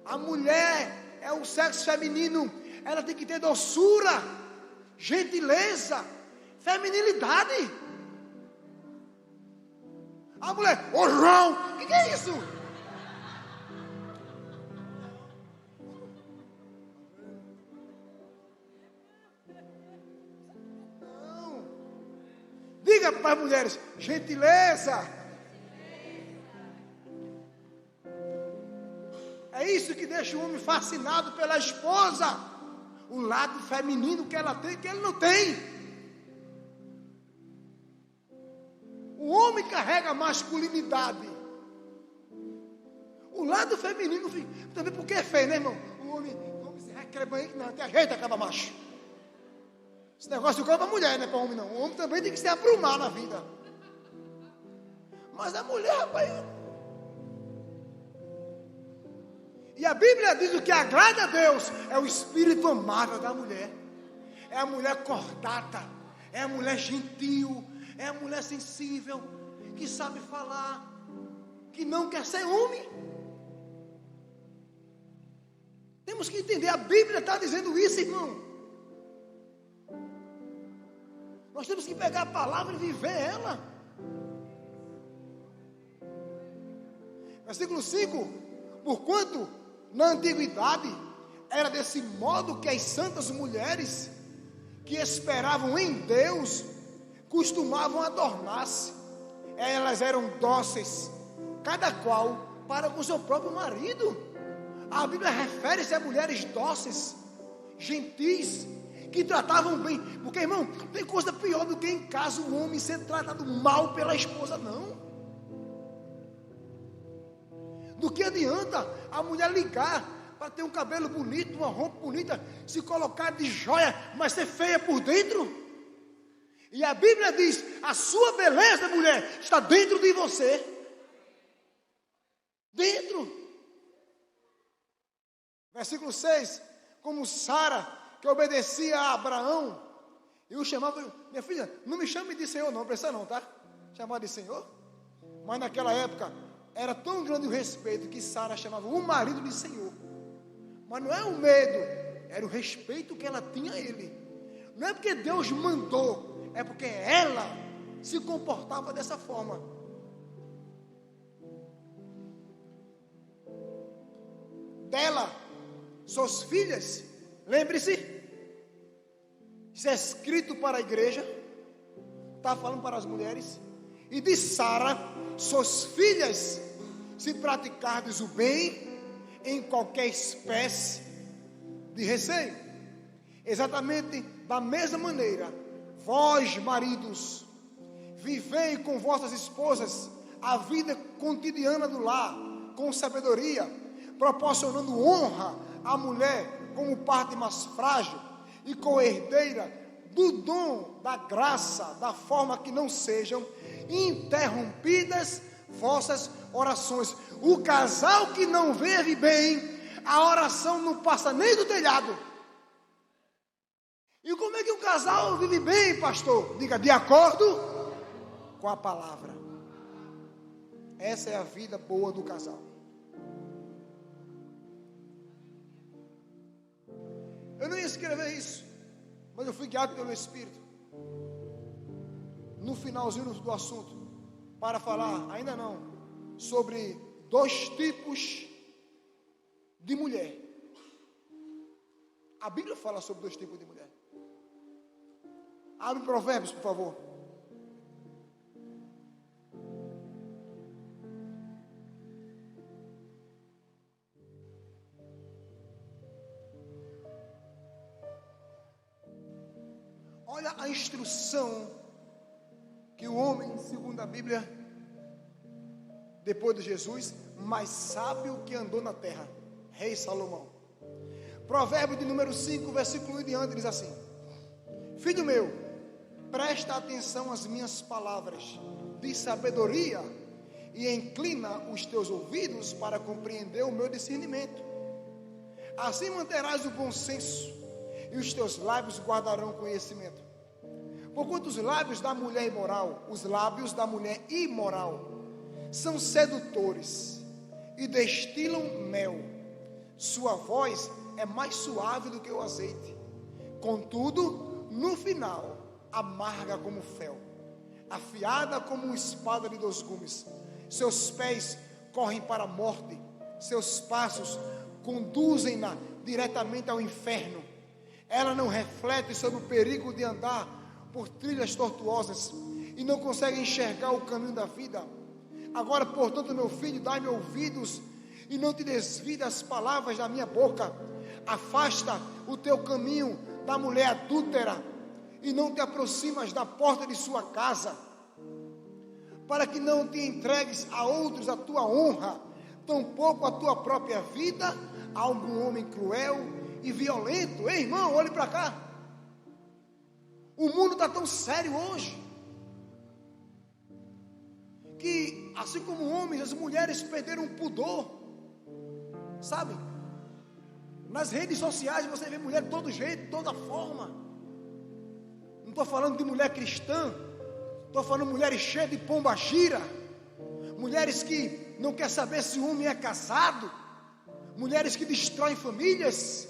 A mulher é o sexo feminino. Ela tem que ter doçura, gentileza, feminilidade. A mulher, ô João, o que é isso? Não. Diga para as mulheres, gentileza. É isso que deixa o homem fascinado pela esposa. O lado feminino que ela tem, que ele não tem. O homem carrega a masculinidade. O lado feminino, também porque é feio, né, irmão? O homem se reclama aí, não, tem jeito, acaba macho. Esse negócio do corpo é mulher, não é para homem, não. O homem também tem que se aprumar na vida. Mas a mulher, rapaz... E a Bíblia diz o que agrada a Deus é o espírito amável da mulher. É a mulher cordata, é a mulher gentil, é a mulher sensível, que sabe falar, que não quer ser homem. Temos que entender, a Bíblia está dizendo isso, irmão. Nós temos que pegar a palavra e viver ela. Versículo 5: porquanto na antiguidade era desse modo que as santas mulheres que esperavam em Deus costumavam adornar-se. Elas eram dóceis, cada qual para com seu próprio marido. A Bíblia refere-se a mulheres dóceis, gentis, que tratavam bem. Porque, irmão, tem coisa pior do que em casa o homem ser tratado mal pela esposa, não. Do que adianta a mulher ligar para ter um cabelo bonito, uma roupa bonita, se colocar de joia, mas ser feia por dentro? E a Bíblia diz, a sua beleza, mulher, está dentro de você. Dentro. Versículo 6, como Sara, que obedecia a Abraão, e o chamava, minha filha, não me chame de Senhor não, precisa não, tá? Chamar de Senhor. Mas naquela época, era tão grande o respeito que Sara chamava o marido de Senhor. Mas não é o medo, era o respeito que ela tinha a ele. Não é porque Deus mandou, é porque ela se comportava dessa forma. Dela, suas filhas, lembre-se, isso é escrito para a igreja, está falando para as mulheres, e de Sara, suas filhas, se praticardes o bem em qualquer espécie de receio. Exatamente da mesma maneira, vós, maridos, vivei com vossas esposas a vida cotidiana do lar, com sabedoria, proporcionando honra à mulher como parte mais frágil e co-herdeira do dom da graça, da forma que não sejam interrompidas vossas orações. O casal que não vive bem, a oração não passa nem do telhado. E como é que o casal vive bem, pastor? Diga, de acordo com a palavra. Essa é a vida boa do casal. Eu não ia escrever isso, mas eu fui guiado pelo Espírito, no finalzinho do assunto, para falar, ainda não, sobre 2 tipos de mulher. A Bíblia fala sobre 2 tipos de mulher. Abre Provérbios, por favor. Olha a instrução que o homem, segundo a Bíblia, depois de Jesus, mais sábio que andou na terra, Rei Salomão. Provérbio de número 5, versículo 1 e diante, diz assim: Filho meu, presta atenção às minhas palavras de sabedoria e inclina os teus ouvidos para compreender o meu discernimento. Assim manterás o bom senso e os teus lábios guardarão conhecimento. Porquanto os lábios da mulher imoral, os lábios da mulher imoral, são sedutores e destilam mel. Sua voz é mais suave do que o azeite. Contudo, no final, amarga como fel, afiada como uma espada de 2 gumes. Seus pés correm para a morte, seus passos conduzem-na diretamente ao inferno. Ela não reflete sobre o perigo de andar por trilhas tortuosas e não consegue enxergar o caminho da vida. Agora, portanto, meu filho, dai-me ouvidos e não te desvie das palavras da minha boca. Afasta o teu caminho da mulher adúltera e não te aproximas da porta de sua casa, para que não te entregues a outros a tua honra, tampouco a tua própria vida a algum homem cruel e violento. Ei, irmão, olhe para cá. O mundo está tão sério hoje, que assim como homens, as mulheres perderam o pudor, sabe? Nas redes sociais você vê mulher de todo jeito, de toda forma. Não estou falando de mulher cristã, estou falando de mulheres cheias de pombagira, mulheres que não quer saber se o homem é casado, mulheres que destroem famílias,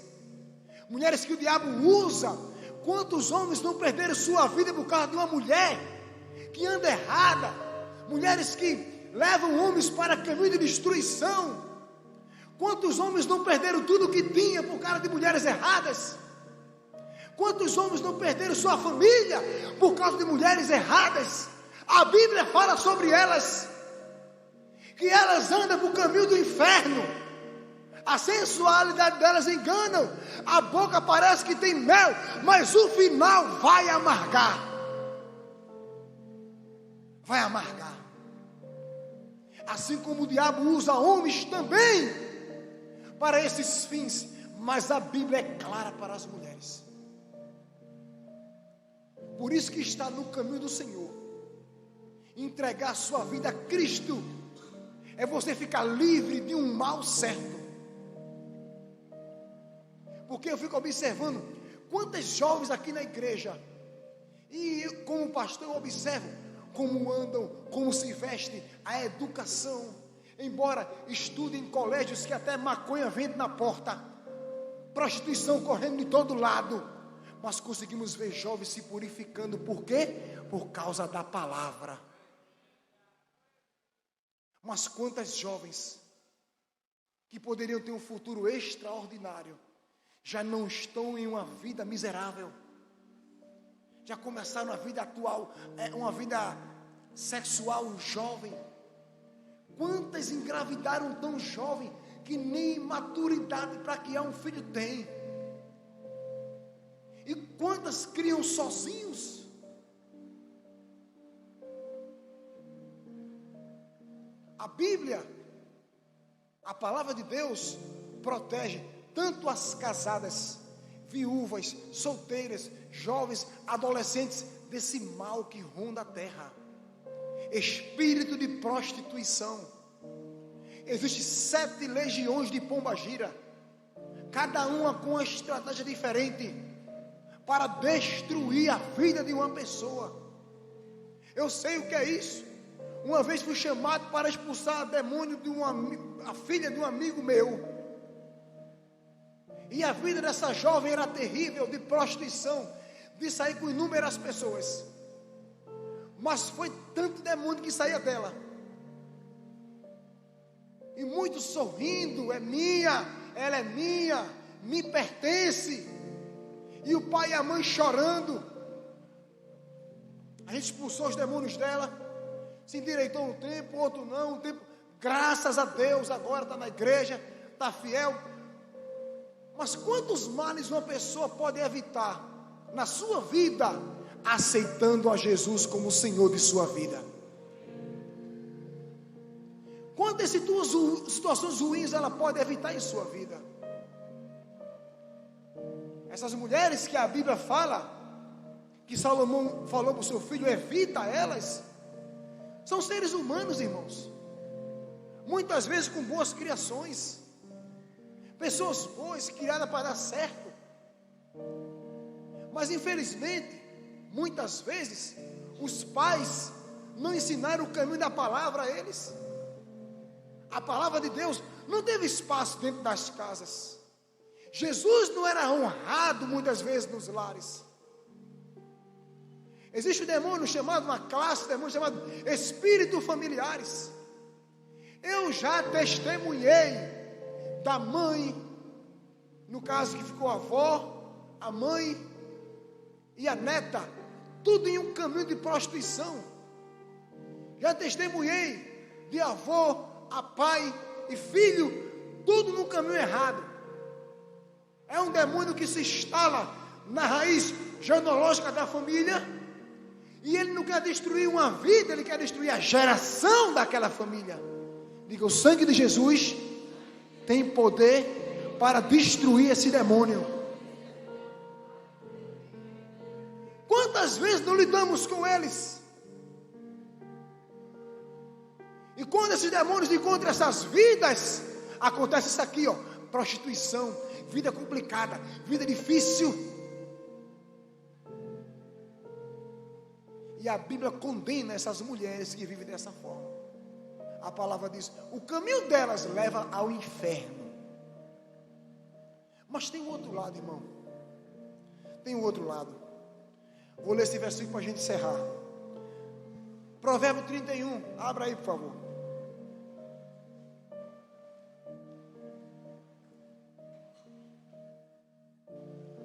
mulheres que o diabo usa. Quantos homens não perderam sua vida por causa de uma mulher que anda errada? Mulheres que levam homens para caminho de destruição. Quantos homens não perderam tudo o que tinha por causa de mulheres erradas? Quantos homens não perderam sua família por causa de mulheres erradas? A Bíblia fala sobre elas, que elas andam por caminho do inferno. A sensualidade delas enganam. A boca parece que tem mel, mas o final vai amargar. Vai amargar. Assim como o diabo usa homens também para esses fins, mas a Bíblia é clara para as mulheres. Por isso que está no caminho do Senhor. Entregar sua vida a Cristo é você ficar livre de um mal certo. Porque eu fico observando quantas jovens aqui na igreja, e como pastor eu observo como andam, como se vestem, a educação. Embora estudem em colégios que até maconha vende na porta, prostituição correndo de todo lado, mas conseguimos ver jovens se purificando. Por quê? Por causa da palavra. Mas quantas jovens que poderiam ter um futuro extraordinário, já não estão em uma vida miserável, já começaram a vida atual, uma vida sexual jovem. Quantas engravidaram tão jovem que nem maturidade para criar um filho tem? E quantas criam sozinhos? A Bíblia, a palavra de Deus, protege tanto as casadas, viúvas, solteiras, jovens, adolescentes, desse mal que ronda a terra. Espírito de prostituição. Existem 7 legiões de pombagira, cada uma com uma estratégia diferente, para destruir a vida de uma pessoa. Eu sei o que é isso. Uma vez fui chamado para expulsar demônio de a filha de um amigo meu. E a vida dessa jovem era terrível, de prostituição, de sair com inúmeras pessoas. Mas foi tanto demônio que saía dela. E muitos sorrindo, é minha, ela é minha, me pertence. E o pai e a mãe chorando. A gente expulsou os demônios dela. Se endireitou um tempo, outro não, um tempo. Graças a Deus, agora está na igreja, está fiel. Mas quantos males uma pessoa pode evitar na sua vida, aceitando a Jesus como o Senhor de sua vida? Quantas situações ruins ela pode evitar em sua vida? Essas mulheres que a Bíblia fala, que Salomão falou para o seu filho, evita elas, são seres humanos, irmãos, muitas vezes com boas criações, pessoas boas, criadas para dar certo, mas infelizmente, muitas vezes, os pais não ensinaram o caminho da palavra a eles. A palavra de Deus não teve espaço dentro das casas. Jesus não era honrado muitas vezes nos lares. Existe um demônio chamado, uma classe de demônio chamado espíritos familiares. Eu já testemunhei da mãe, no caso que ficou a avó, a mãe e a neta, tudo em um caminho de prostituição. Já testemunhei de avô a pai e filho, tudo no caminho errado. É um demônio que se instala na raiz genealógica da família. E ele não quer destruir uma vida, ele quer destruir a geração daquela família. Diga, o sangue de Jesus tem poder para destruir esse demônio. Quantas vezes não lidamos com eles? E quando esses demônios encontram essas vidas, acontece isso aqui, prostituição, vida complicada, vida difícil. E a Bíblia condena essas mulheres que vivem dessa forma. A palavra diz, o caminho delas leva ao inferno. Mas tem um outro lado, irmão. Tem um outro lado. Vou ler esse versículo para a gente encerrar. Provérbio 31, abra aí por favor.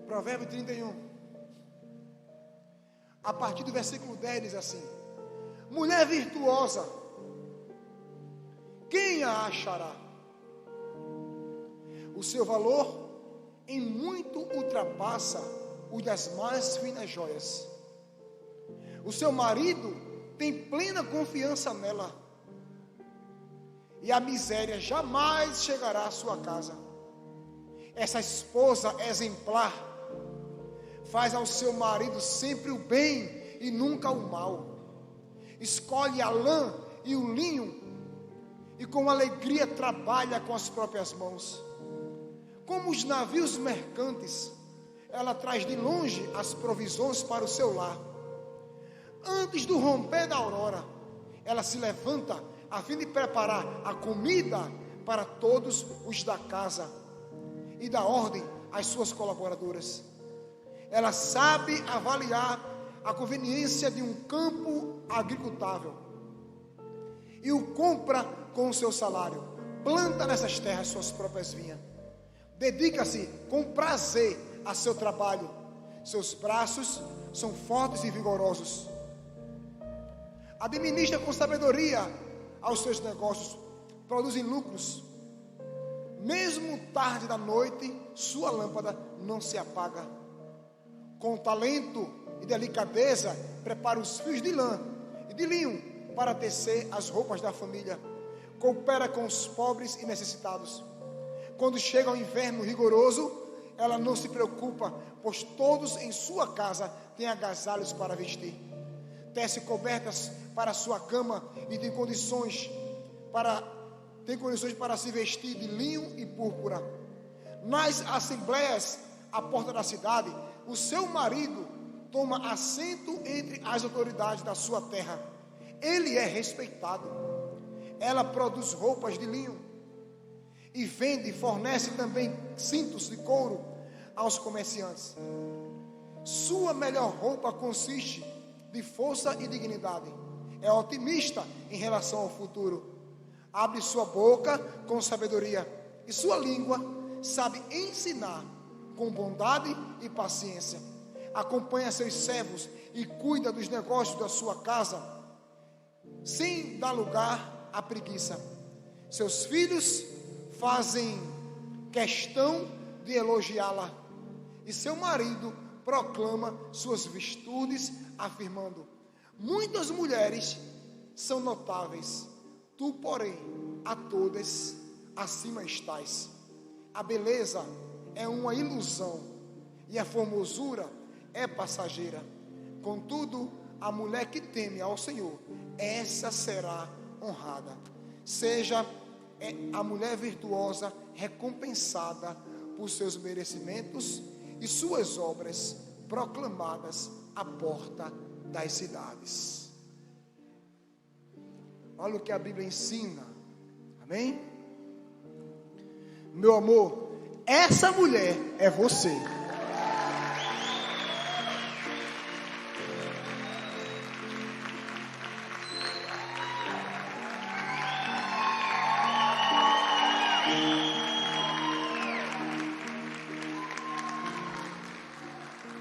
Provérbio 31. A partir do versículo 10 diz assim: mulher virtuosa, quem a achará? O seu valor em muito ultrapassa o das mais finas joias. O seu marido tem plena confiança nela, e a miséria jamais chegará à sua casa. Essa esposa exemplar faz ao seu marido sempre o bem e nunca o mal. Escolhe a lã e o linho, e com alegria trabalha com as próprias mãos. Como os navios mercantes, ela traz de longe as provisões para o seu lar. Antes do romper da aurora, ela se levanta a fim de preparar a comida para todos os da casa e dá ordem às suas colaboradoras. ela sabe avaliar a conveniência de um campo agricultável e o compra com o seu salário. Planta nessas terras suas próprias vinhas. Dedica-se com prazer a seu trabalho. Seus braços são fortes e vigorosos. Administra com sabedoria aos seus negócios. Produzem lucros. Mesmo tarde da noite, sua lâmpada não se apaga. Com talento e delicadeza, prepara os fios de lã e de linho para tecer as roupas da família. Coopera com os pobres e necessitados. Quando chega o inverno rigoroso, ela não se preocupa, pois todos em sua casa têm agasalhos para vestir. Tece cobertas para sua cama e tem condições para se vestir de linho e púrpura. Nas assembleias à porta da cidade, o seu marido toma assento entre as autoridades da sua terra. Ele é respeitado. Ela produz roupas de linho e vende e fornece também cintos de couro aos comerciantes. Sua melhor roupa consiste de força e dignidade. É otimista em relação ao futuro. Abre sua boca com sabedoria e sua língua sabe ensinar com bondade e paciência. Acompanha seus servos e cuida dos negócios da sua casa, sem dar lugar à preguiça. Seus filhos fazem questão de elogiá-la, e seu marido proclama suas virtudes, afirmando: muitas mulheres são notáveis, tu, porém, a todas acima estás. A beleza é uma ilusão e a formosura é passageira. Contudo, a mulher que teme ao Senhor, essa será honrada. Seja a mulher virtuosa recompensada por seus merecimentos e suas obras proclamadas à porta das cidades. Olha o que a Bíblia ensina. Amém? Meu amor, essa mulher é você.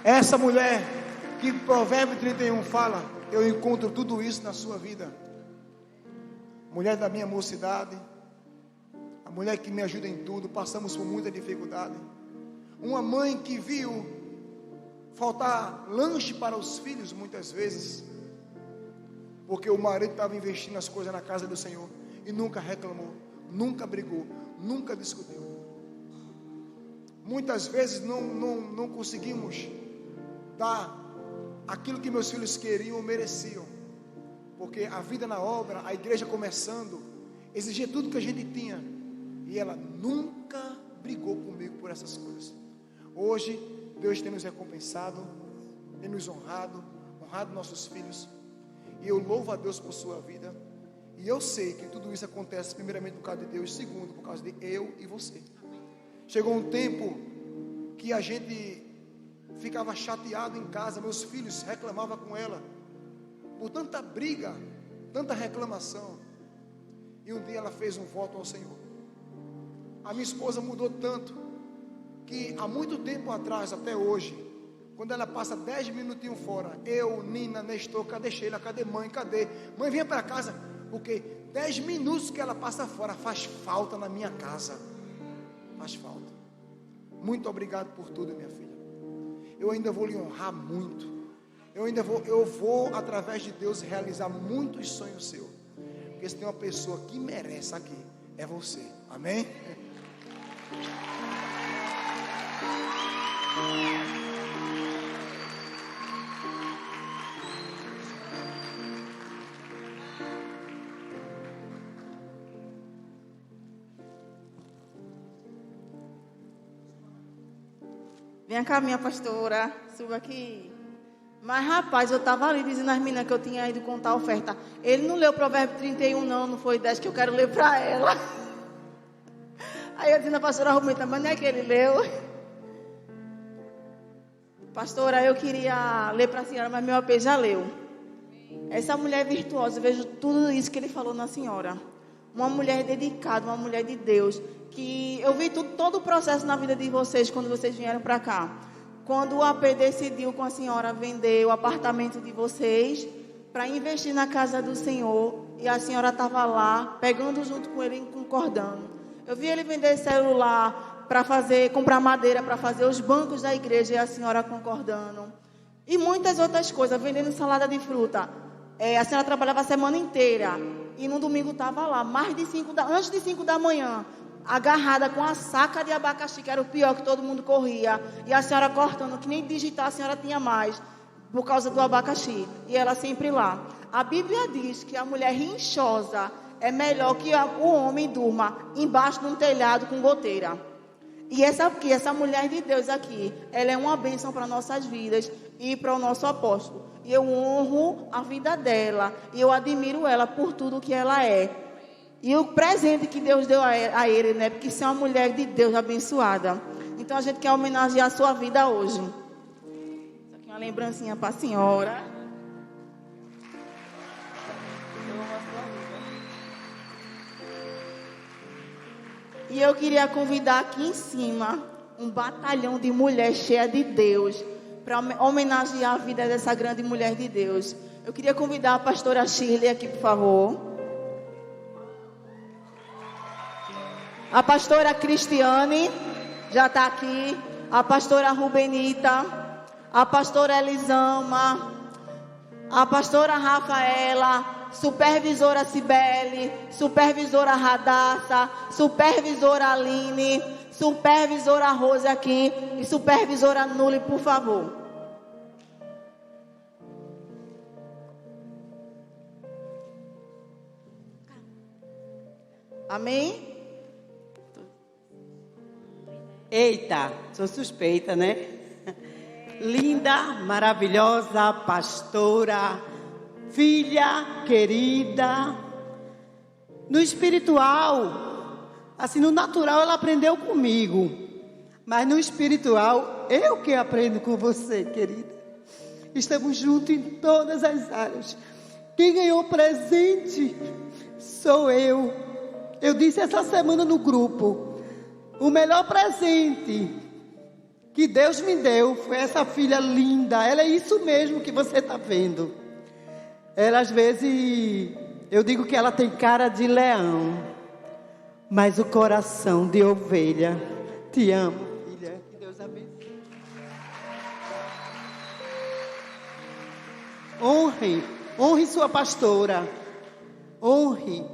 Essa mulher que Provérbio 31 fala, eu encontro tudo isso na sua vida. Mulher da minha mocidade, a mulher que me ajuda em tudo. Passamos por muita dificuldade. Uma mãe que viu faltar lanche para os filhos muitas vezes, porque o marido estava investindo as coisas na casa do Senhor, e nunca reclamou, nunca brigou, nunca discutiu. Muitas vezes não conseguimos dar aquilo que meus filhos queriam ou mereciam, porque a vida na obra, a igreja começando, exigia tudo que a gente tinha, e ela nunca brigou comigo por essas coisas. Hoje Deus tem nos recompensado, tem nos honrado nossos filhos, e eu louvo a Deus por sua vida. E eu sei que tudo isso acontece primeiramente por causa de Deus, segundo por causa de eu e você. Chegou um tempo que a gente ficava chateado em casa, meus filhos reclamavam com ela por tanta briga, tanta reclamação. E um dia ela fez um voto ao Senhor. A minha esposa mudou tanto que há muito tempo atrás, até hoje, quando ela passa 10 minutinhos fora, eu, Nina, Nestor, cadê Sheila, cadê mãe, cadê? Mãe, venha para casa, porque 10 minutos que ela passa fora faz falta na minha casa. Faz falta. Muito obrigado por tudo, minha filha. Eu ainda vou lhe honrar muito. Eu vou, através de Deus, realizar muitos sonhos seus. Porque se tem uma pessoa que merece aqui, é você. Amém? Vem cá, minha pastora, suba aqui. Mas, rapaz, eu estava ali dizendo às meninas que eu tinha ido contar a oferta. Ele não leu o Provérbio 31, não foi 10 que eu quero ler para ela. Aí eu disse na pastora Rubenta, mas não é que ele leu. Pastora, eu queria ler para a senhora, mas meu AP já leu. Essa mulher virtuosa, eu vejo tudo isso que ele falou na senhora. Uma mulher dedicada, uma mulher de Deus. Que eu vi todo o processo na vida de vocês quando vocês vieram para cá. Quando o AP decidiu com a senhora vender o apartamento de vocês para investir na casa do Senhor, e a senhora estava lá, pegando junto com ele e concordando. Eu vi ele vender celular para comprar madeira para fazer os bancos da igreja, e a senhora concordando. E muitas outras coisas, vendendo salada de fruta. A senhora trabalhava a semana inteira e no domingo estava lá, antes de 5 da manhã, agarrada com a saca de abacaxi, que era o pior, que todo mundo corria, e a senhora cortando, que nem digitar a senhora tinha mais, por causa do abacaxi, e ela sempre lá. A Bíblia diz que a mulher rinchosa é melhor que o homem durma embaixo de um telhado com goteira. E essa mulher de Deus aqui, ela é uma bênção para nossas vidas e para o nosso apóstolo. E eu honro a vida dela, e eu admiro ela por tudo que ela é. E o presente que Deus deu a ele, né? Porque você é uma mulher de Deus abençoada. Então a gente quer homenagear a sua vida hoje. Isso aqui é uma lembrancinha para a senhora. E eu queria convidar aqui em cima um batalhão de mulher cheia de Deus para homenagear a vida dessa grande mulher de Deus. Eu queria convidar a pastora Shirley aqui, por favor. A pastora Cristiane já está aqui. A pastora Rubenita. A pastora Elisama. A pastora Rafaela. Supervisora Cibele. Supervisora Radassa. Supervisora Aline. Supervisora Rose aqui. E supervisora Nuli, por favor. Amém? Eita, sou suspeita, né? Linda, maravilhosa, pastora, filha querida. No espiritual, assim, no natural ela aprendeu comigo, mas no espiritual eu que aprendo com você, querida. Estamos juntos em todas as áreas. Quem ganhou presente sou eu. Eu disse essa semana no grupo: o melhor presente que Deus me deu foi essa filha linda. Ela é isso mesmo que você está vendo. Ela, às vezes, eu digo que ela tem cara de leão, mas o coração de ovelha. Te amo, filha. Que Deus abençoe. Honre sua pastora. Honre,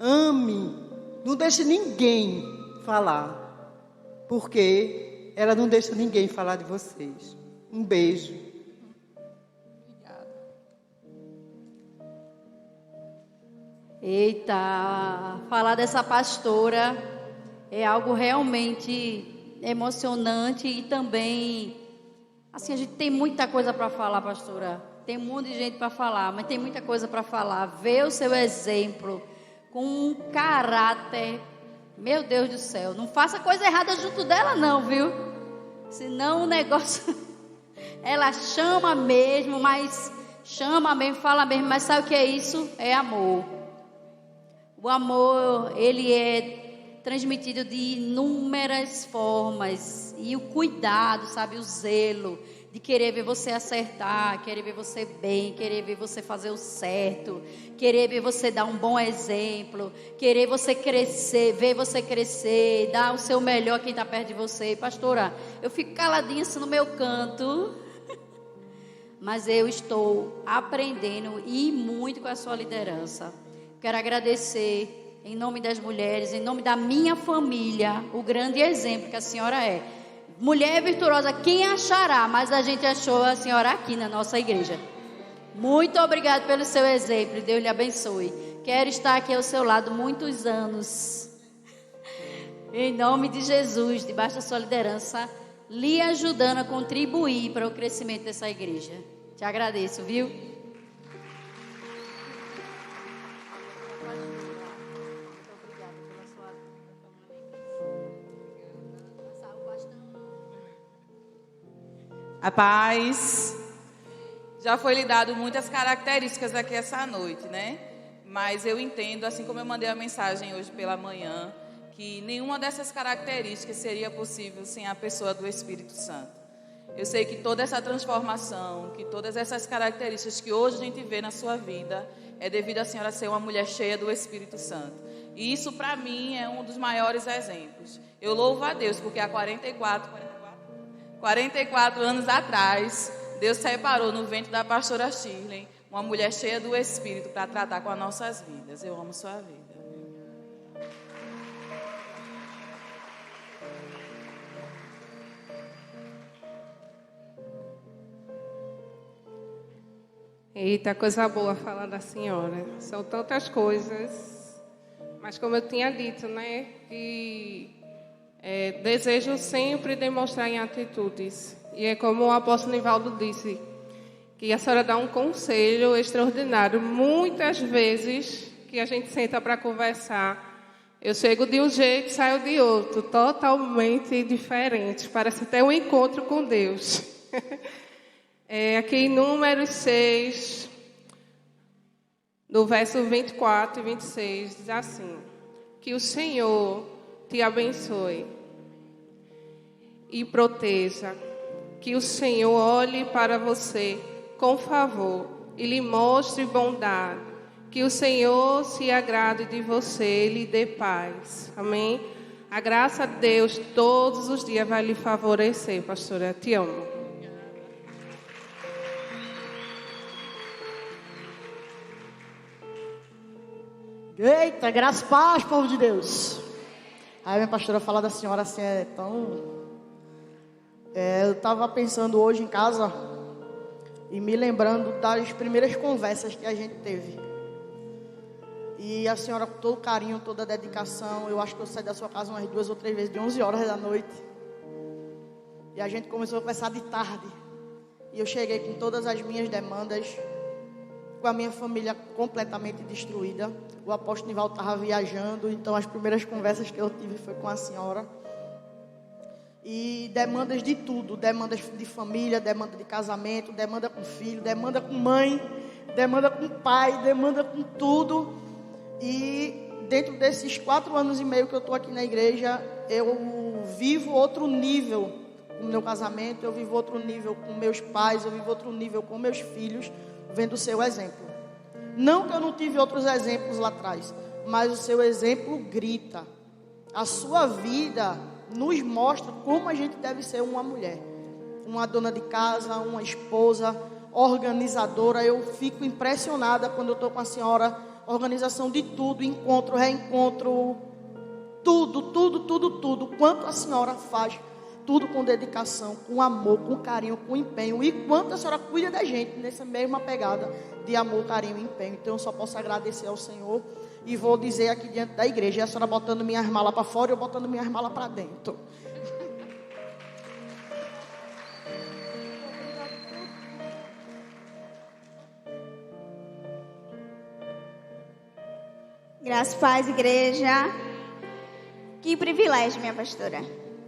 ame. Não deixe ninguém falar, porque ela não deixa ninguém falar de vocês. Um beijo. Obrigada. Eita, falar dessa pastora é algo realmente emocionante e também, assim, a gente tem muita coisa para falar, pastora. Tem um monte de gente para falar, mas tem muita coisa para falar. Ver o seu exemplo com um caráter. Meu Deus do céu, não faça coisa errada junto dela não, viu? Senão o negócio... Ela chama mesmo, fala mesmo, mas sabe o que é isso? É amor. O amor, ele é transmitido de inúmeras formas. E o cuidado, sabe, o zelo de querer ver você acertar, querer ver você bem, querer ver você fazer o certo, querer ver você dar um bom exemplo, querer você crescer, ver você crescer, dar o seu melhor a quem está perto de você. Pastora, eu fico caladinha assim no meu canto, mas eu estou aprendendo e muito com a sua liderança. Quero agradecer em nome das mulheres, em nome da minha família, o grande exemplo que a senhora é. Mulher virtuosa, quem achará? Mas a gente achou a senhora aqui na nossa igreja. Muito obrigado pelo seu exemplo. Deus lhe abençoe. Quero estar aqui ao seu lado muitos anos. Em nome de Jesus, debaixo da sua liderança, lhe ajudando a contribuir para o crescimento dessa igreja. Te agradeço, viu? A paz. Já foi lhe dado muitas características aqui essa noite, né? Mas eu entendo, assim como eu mandei a mensagem hoje pela manhã, que nenhuma dessas características seria possível sem a pessoa do Espírito Santo. Eu sei que toda essa transformação, que todas essas características que hoje a gente vê na sua vida, é devido a senhora ser uma mulher cheia do Espírito Santo. E isso, para mim, é um dos maiores exemplos. Eu louvo a Deus, porque há 44 anos atrás, Deus separou no ventre da pastora Shirley uma mulher cheia do Espírito para tratar com as nossas vidas. Eu amo sua vida. Eita, coisa boa falar da senhora. São tantas coisas, mas como eu tinha dito, né, que desejo sempre demonstrar em atitudes. E é como o apóstolo Nivaldo disse, que a senhora dá um conselho extraordinário. Muitas vezes que a gente senta para conversar, eu chego de um jeito e saio de outro, totalmente diferente. Parece até um encontro com Deus. Aqui em Números 6, do verso 24 e 26, diz assim: que o Senhor te abençoe e proteja, que o Senhor olhe para você com favor e lhe mostre bondade, que o Senhor se agrade de você e lhe dê paz. Amém? A graça de Deus todos os dias vai lhe favorecer, pastora. Te amo. Eita, graças e paz, povo de Deus. Aí minha pastora fala da senhora assim, é tão... eu estava pensando hoje em casa e me lembrando das primeiras conversas que a gente teve. E a senhora, com todo carinho, toda a dedicação, eu acho que eu saí da sua casa umas 2 ou 3 vezes, de 11 horas da noite. E a gente começou a conversar de tarde. E eu cheguei com todas as minhas demandas, com a minha família completamente destruída. O apóstolo Nivaldo estava viajando, então as primeiras conversas que eu tive foi com a senhora. E demandas de tudo, demandas de família, demanda de casamento, demanda com filho, demanda com mãe, demanda com pai, demanda com tudo. E dentro desses 4 anos e meio que eu estou aqui na igreja, eu vivo outro nível com o meu casamento, eu vivo outro nível com meus pais, eu vivo outro nível com meus filhos, vendo o seu exemplo. Não que eu não tive outros exemplos lá atrás, mas o seu exemplo grita. A sua vida nos mostra como a gente deve ser uma mulher, uma dona de casa, uma esposa, organizadora. Eu fico impressionada quando eu estou com a senhora, organização de tudo, encontro, reencontro, tudo. Quanto a senhora faz, tudo com dedicação, com amor, com carinho, com empenho. E quanto a senhora cuida da gente nessa mesma pegada de amor, carinho e empenho. Então eu só posso agradecer ao Senhor. E vou dizer aqui diante da igreja, e a senhora botando minhas malas para fora e eu botando minhas malas para dentro. Graças e paz, igreja. Que privilégio, minha pastora.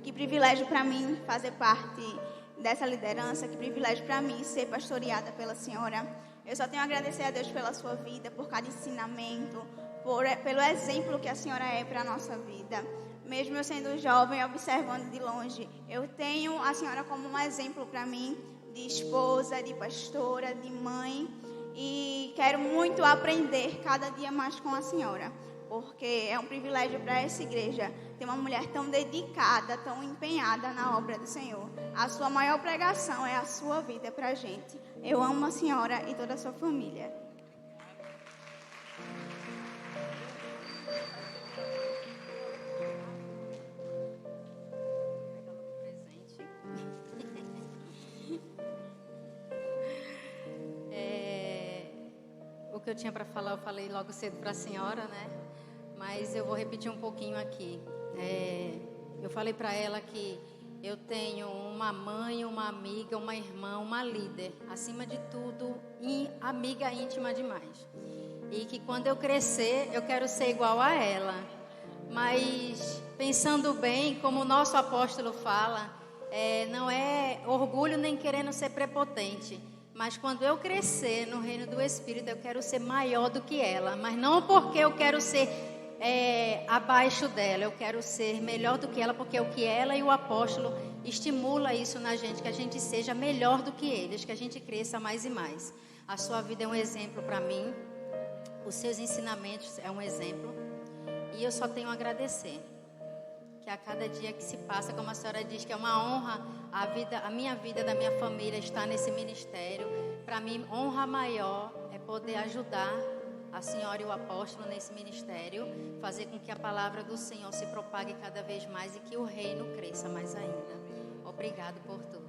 Que privilégio para mim fazer parte dessa liderança. Que privilégio para mim ser pastoreada pela senhora. Eu só tenho a agradecer a Deus pela sua vida, por cada ensinamento, pelo exemplo que a senhora é para a nossa vida. Mesmo eu sendo jovem, observando de longe, eu tenho a senhora como um exemplo para mim, de esposa, de pastora, de mãe. E quero muito aprender cada dia mais com a senhora, porque é um privilégio para essa igreja ter uma mulher tão dedicada, tão empenhada na obra do Senhor. A sua maior pregação é a sua vida para a gente. Eu amo a senhora e toda a sua família. O que eu tinha para falar, eu falei logo cedo para a senhora, né? Mas eu vou repetir um pouquinho aqui. Eu falei para ela que eu tenho uma mãe, uma amiga, uma irmã, uma líder, acima de tudo, amiga íntima demais. E que quando eu crescer, eu quero ser igual a ela. Mas, pensando bem, como o nosso apóstolo fala, não é orgulho nem querendo ser prepotente. Mas quando eu crescer no reino do Espírito, eu quero ser maior do que ela. Mas não porque eu quero ser abaixo dela, eu quero ser melhor do que ela, porque o que ela e o apóstolo estimula isso na gente, que a gente seja melhor do que eles, que a gente cresça mais e mais. A sua vida é um exemplo para mim, os seus ensinamentos é um exemplo, e eu só tenho a agradecer, que a cada dia que se passa, como a senhora diz, que é uma honra a minha vida, da minha família estar nesse ministério. Para mim, honra maior é poder ajudar a senhora e o apóstolo nesse ministério, fazer com que a palavra do Senhor se propague cada vez mais e que o reino cresça mais ainda. Obrigado por tudo.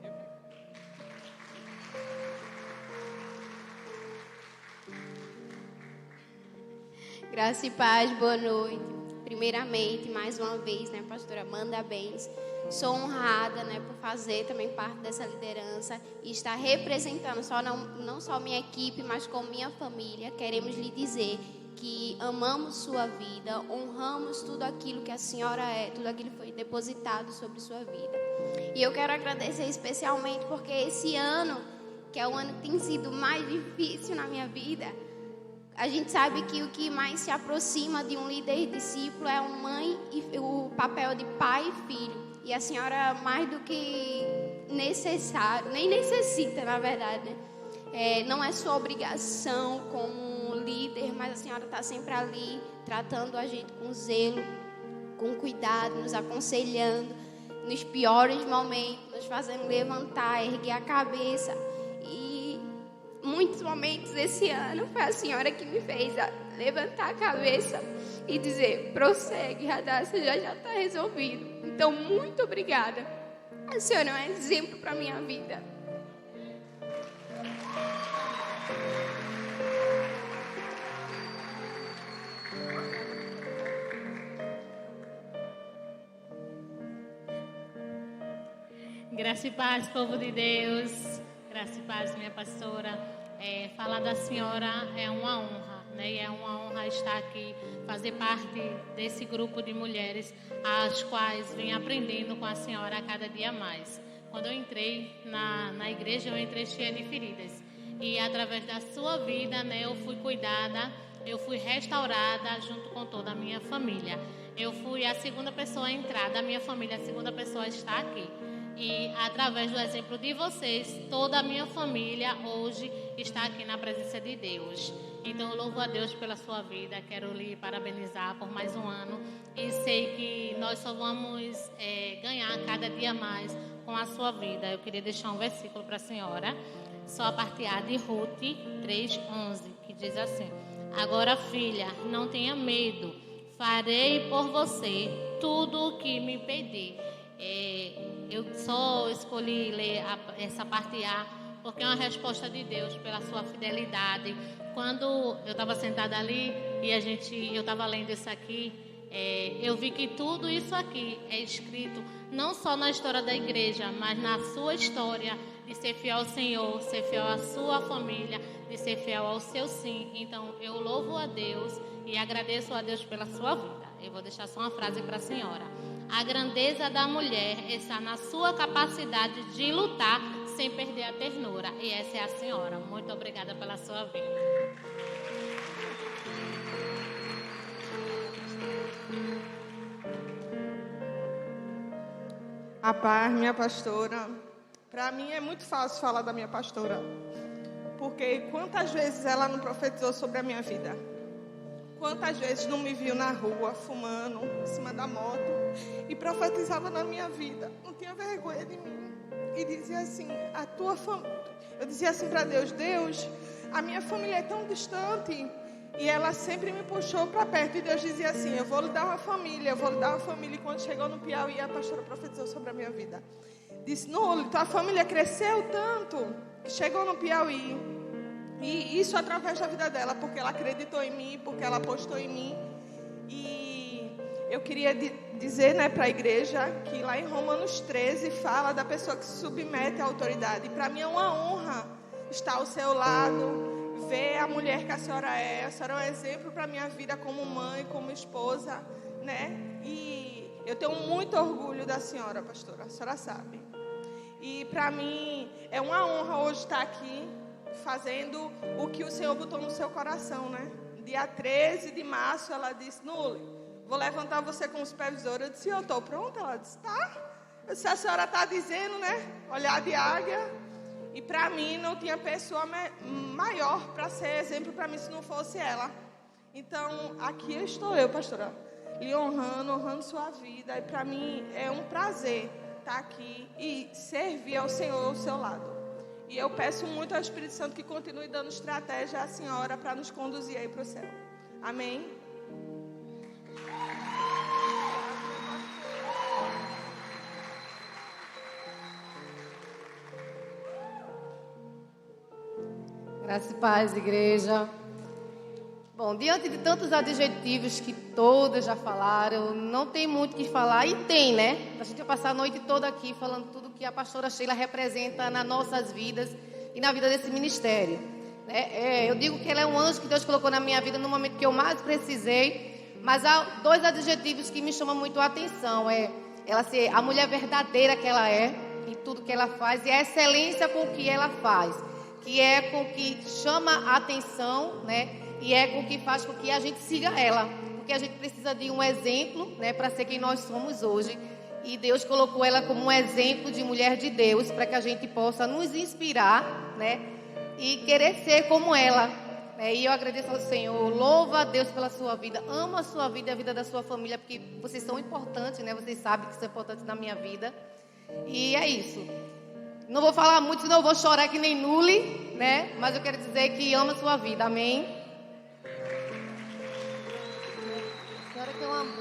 Graça e paz, boa noite. Primeiramente, mais uma vez, né, pastora, manda bens. Sou honrada, né, por fazer também parte dessa liderança e estar representando não só minha equipe, mas com minha família. Queremos lhe dizer que amamos sua vida, honramos tudo aquilo que a senhora é, tudo aquilo que foi depositado sobre sua vida. E eu quero agradecer especialmente porque esse ano, que é o ano que tem sido mais difícil na minha vida, a gente sabe que o que mais se aproxima de um líder e discípulo é uma mãe e o papel de pai e filho. E a senhora, mais do que necessário, nem necessita, na verdade, né? Não é sua obrigação como líder, mas a senhora está sempre ali, tratando a gente com zelo, com cuidado, nos aconselhando, nos piores momentos, nos fazendo levantar, erguer a cabeça. E muitos momentos esse ano foi a senhora que me fez levantar a cabeça e dizer: prossegue, Radassa, já está resolvido. Então, muito obrigada. A senhora é um exemplo para a minha vida. Graça e paz, povo de Deus. Graça e paz, minha pastora. Falar da senhora é uma honra, né? E é uma honra estar aqui, fazer parte desse grupo de mulheres, as quais vem aprendendo com a senhora a cada dia mais. Quando eu entrei na igreja, eu entrei cheia de feridas. E através da sua vida, né, eu fui cuidada, eu fui restaurada junto com toda a minha família. Eu fui a segunda pessoa a entrar da minha família, a segunda pessoa está aqui. E através do exemplo de vocês, toda a minha família hoje está aqui na presença de Deus. Então, eu louvo a Deus pela sua vida. Quero lhe parabenizar por mais um ano. E sei que nós só vamos ganhar cada dia mais com a sua vida. Eu queria deixar um versículo para a senhora. Só a parte A de Ruth 3:11, que diz assim: agora, filha, não tenha medo. Farei por você tudo o que me pedir. Eu só escolhi ler essa parte A porque é uma resposta de Deus pela sua fidelidade. Quando eu estava sentada ali e eu estava lendo isso aqui, eu vi que tudo isso aqui é escrito não só na história da igreja, mas na sua história de ser fiel ao Senhor, ser fiel à sua família, de ser fiel ao seu sim. Então, eu louvo a Deus e agradeço a Deus pela sua vida. Eu vou deixar só uma frase para a senhora. A grandeza da mulher está na sua capacidade de lutar sem perder a ternura. E essa é a senhora. Muito obrigada pela sua vida. A paz, minha pastora. Para mim é muito fácil falar da minha pastora, porque quantas vezes ela não profetizou sobre a minha vida? Quantas vezes não me viu na rua, fumando, em cima da moto, e profetizava na minha vida. Não tinha vergonha de mim. E dizia assim, eu dizia assim para Deus: Deus, a minha família é tão distante. E ela sempre me puxou para perto. E Deus dizia assim: eu vou lhe dar uma família, eu vou lhe dar uma família. E quando chegou no Piauí, a pastora profetizou sobre a minha vida. Disse: não, tua família cresceu tanto que chegou no Piauí. E isso através da vida dela, porque ela acreditou em mim, porque ela apostou em mim. E eu queria dizer, né, para a igreja que lá em Romanos 13 fala da pessoa que se submete à autoridade. E para mim é uma honra estar ao seu lado, ver a mulher que a senhora é. A senhora é um exemplo para a minha vida como mãe, como esposa, né? E eu tenho muito orgulho da senhora, pastora, a senhora sabe. E para mim é uma honra hoje estar aqui fazendo o que o Senhor botou no seu coração, né? Dia 13 de março ela disse: Nule, vou levantar você como supervisora. Eu disse: eu estou pronta? Ela disse: tá. Eu disse: a senhora está dizendo, né? Olhar de águia. E para mim não tinha pessoa maior para ser exemplo para mim se não fosse ela. Então aqui estou eu, pastora, lhe honrando sua vida. E para mim é um prazer estar aqui e servir ao Senhor ao seu lado. E eu peço muito ao Espírito Santo que continue dando estratégia à senhora para nos conduzir aí para o céu. Amém? Graça e paz, igreja. Bom, diante de tantos adjetivos que todas já falaram, não tem muito o que falar, e tem, né? A gente vai passar a noite toda aqui falando tudo que a pastora Sheila representa nas nossas vidas e na vida desse ministério. Eu digo que ela é um anjo que Deus colocou na minha vida no momento que eu mais precisei, mas há 2 adjetivos que me chamam muito a atenção. Ela ser a mulher verdadeira que ela é, em tudo que ela faz, e a excelência com que ela faz, que é com que chama a atenção, né? E é com que faz com que a gente siga ela, porque a gente precisa de um exemplo, né, para ser quem nós somos hoje. E Deus colocou ela como um exemplo de mulher de Deus, para que a gente possa nos inspirar, né, e querer ser como ela. E eu agradeço ao Senhor, louvo a Deus pela sua vida, amo a sua vida e a vida da sua família, porque vocês são importantes, né? Vocês sabem que são importantes na minha vida. E é isso. Não vou falar muito, senão eu vou chorar que nem Nule, né? Mas eu quero dizer que amo a sua vida, amém? Agora que eu amo.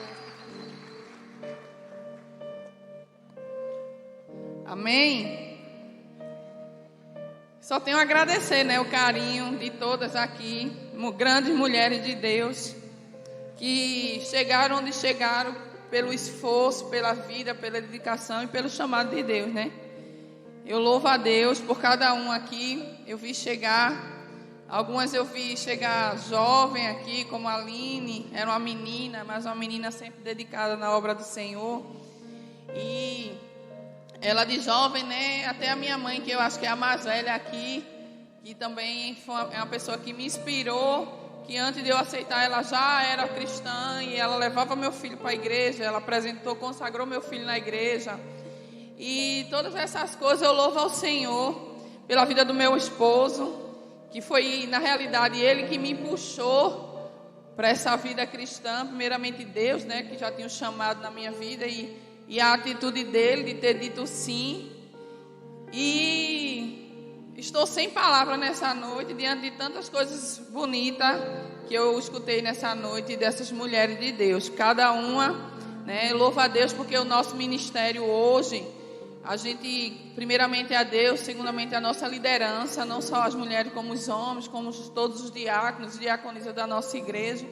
Amém? Só tenho a agradecer, né, o carinho de todas aqui, grandes mulheres de Deus, que chegaram onde chegaram pelo esforço, pela vida, pela dedicação e pelo chamado de Deus, né? Eu louvo a Deus por cada um aqui. Eu vi chegar, algumas eu vi chegar jovem aqui, como a Aline, era uma menina, mas uma menina sempre dedicada na obra do Senhor. E ela de jovem, né, até a minha mãe, que eu acho que é a mais velha aqui, que também é uma pessoa que me inspirou, que antes de eu aceitar ela já era cristã, e ela levava meu filho para a igreja, ela apresentou, consagrou meu filho na igreja. E todas essas coisas eu louvo ao Senhor pela vida do meu esposo, que foi na realidade ele que me puxou para essa vida cristã, primeiramente Deus, né, que já tinha um chamado na minha vida, e a atitude dele de ter dito sim. E estou sem palavras nessa noite, diante de tantas coisas bonitas que eu escutei nessa noite dessas mulheres de Deus, cada uma, né, louva a Deus porque o nosso ministério hoje, a gente, primeiramente a Deus, segundamente a nossa liderança, não só as mulheres como os homens, como todos os diáconos e diaconisas da nossa igreja,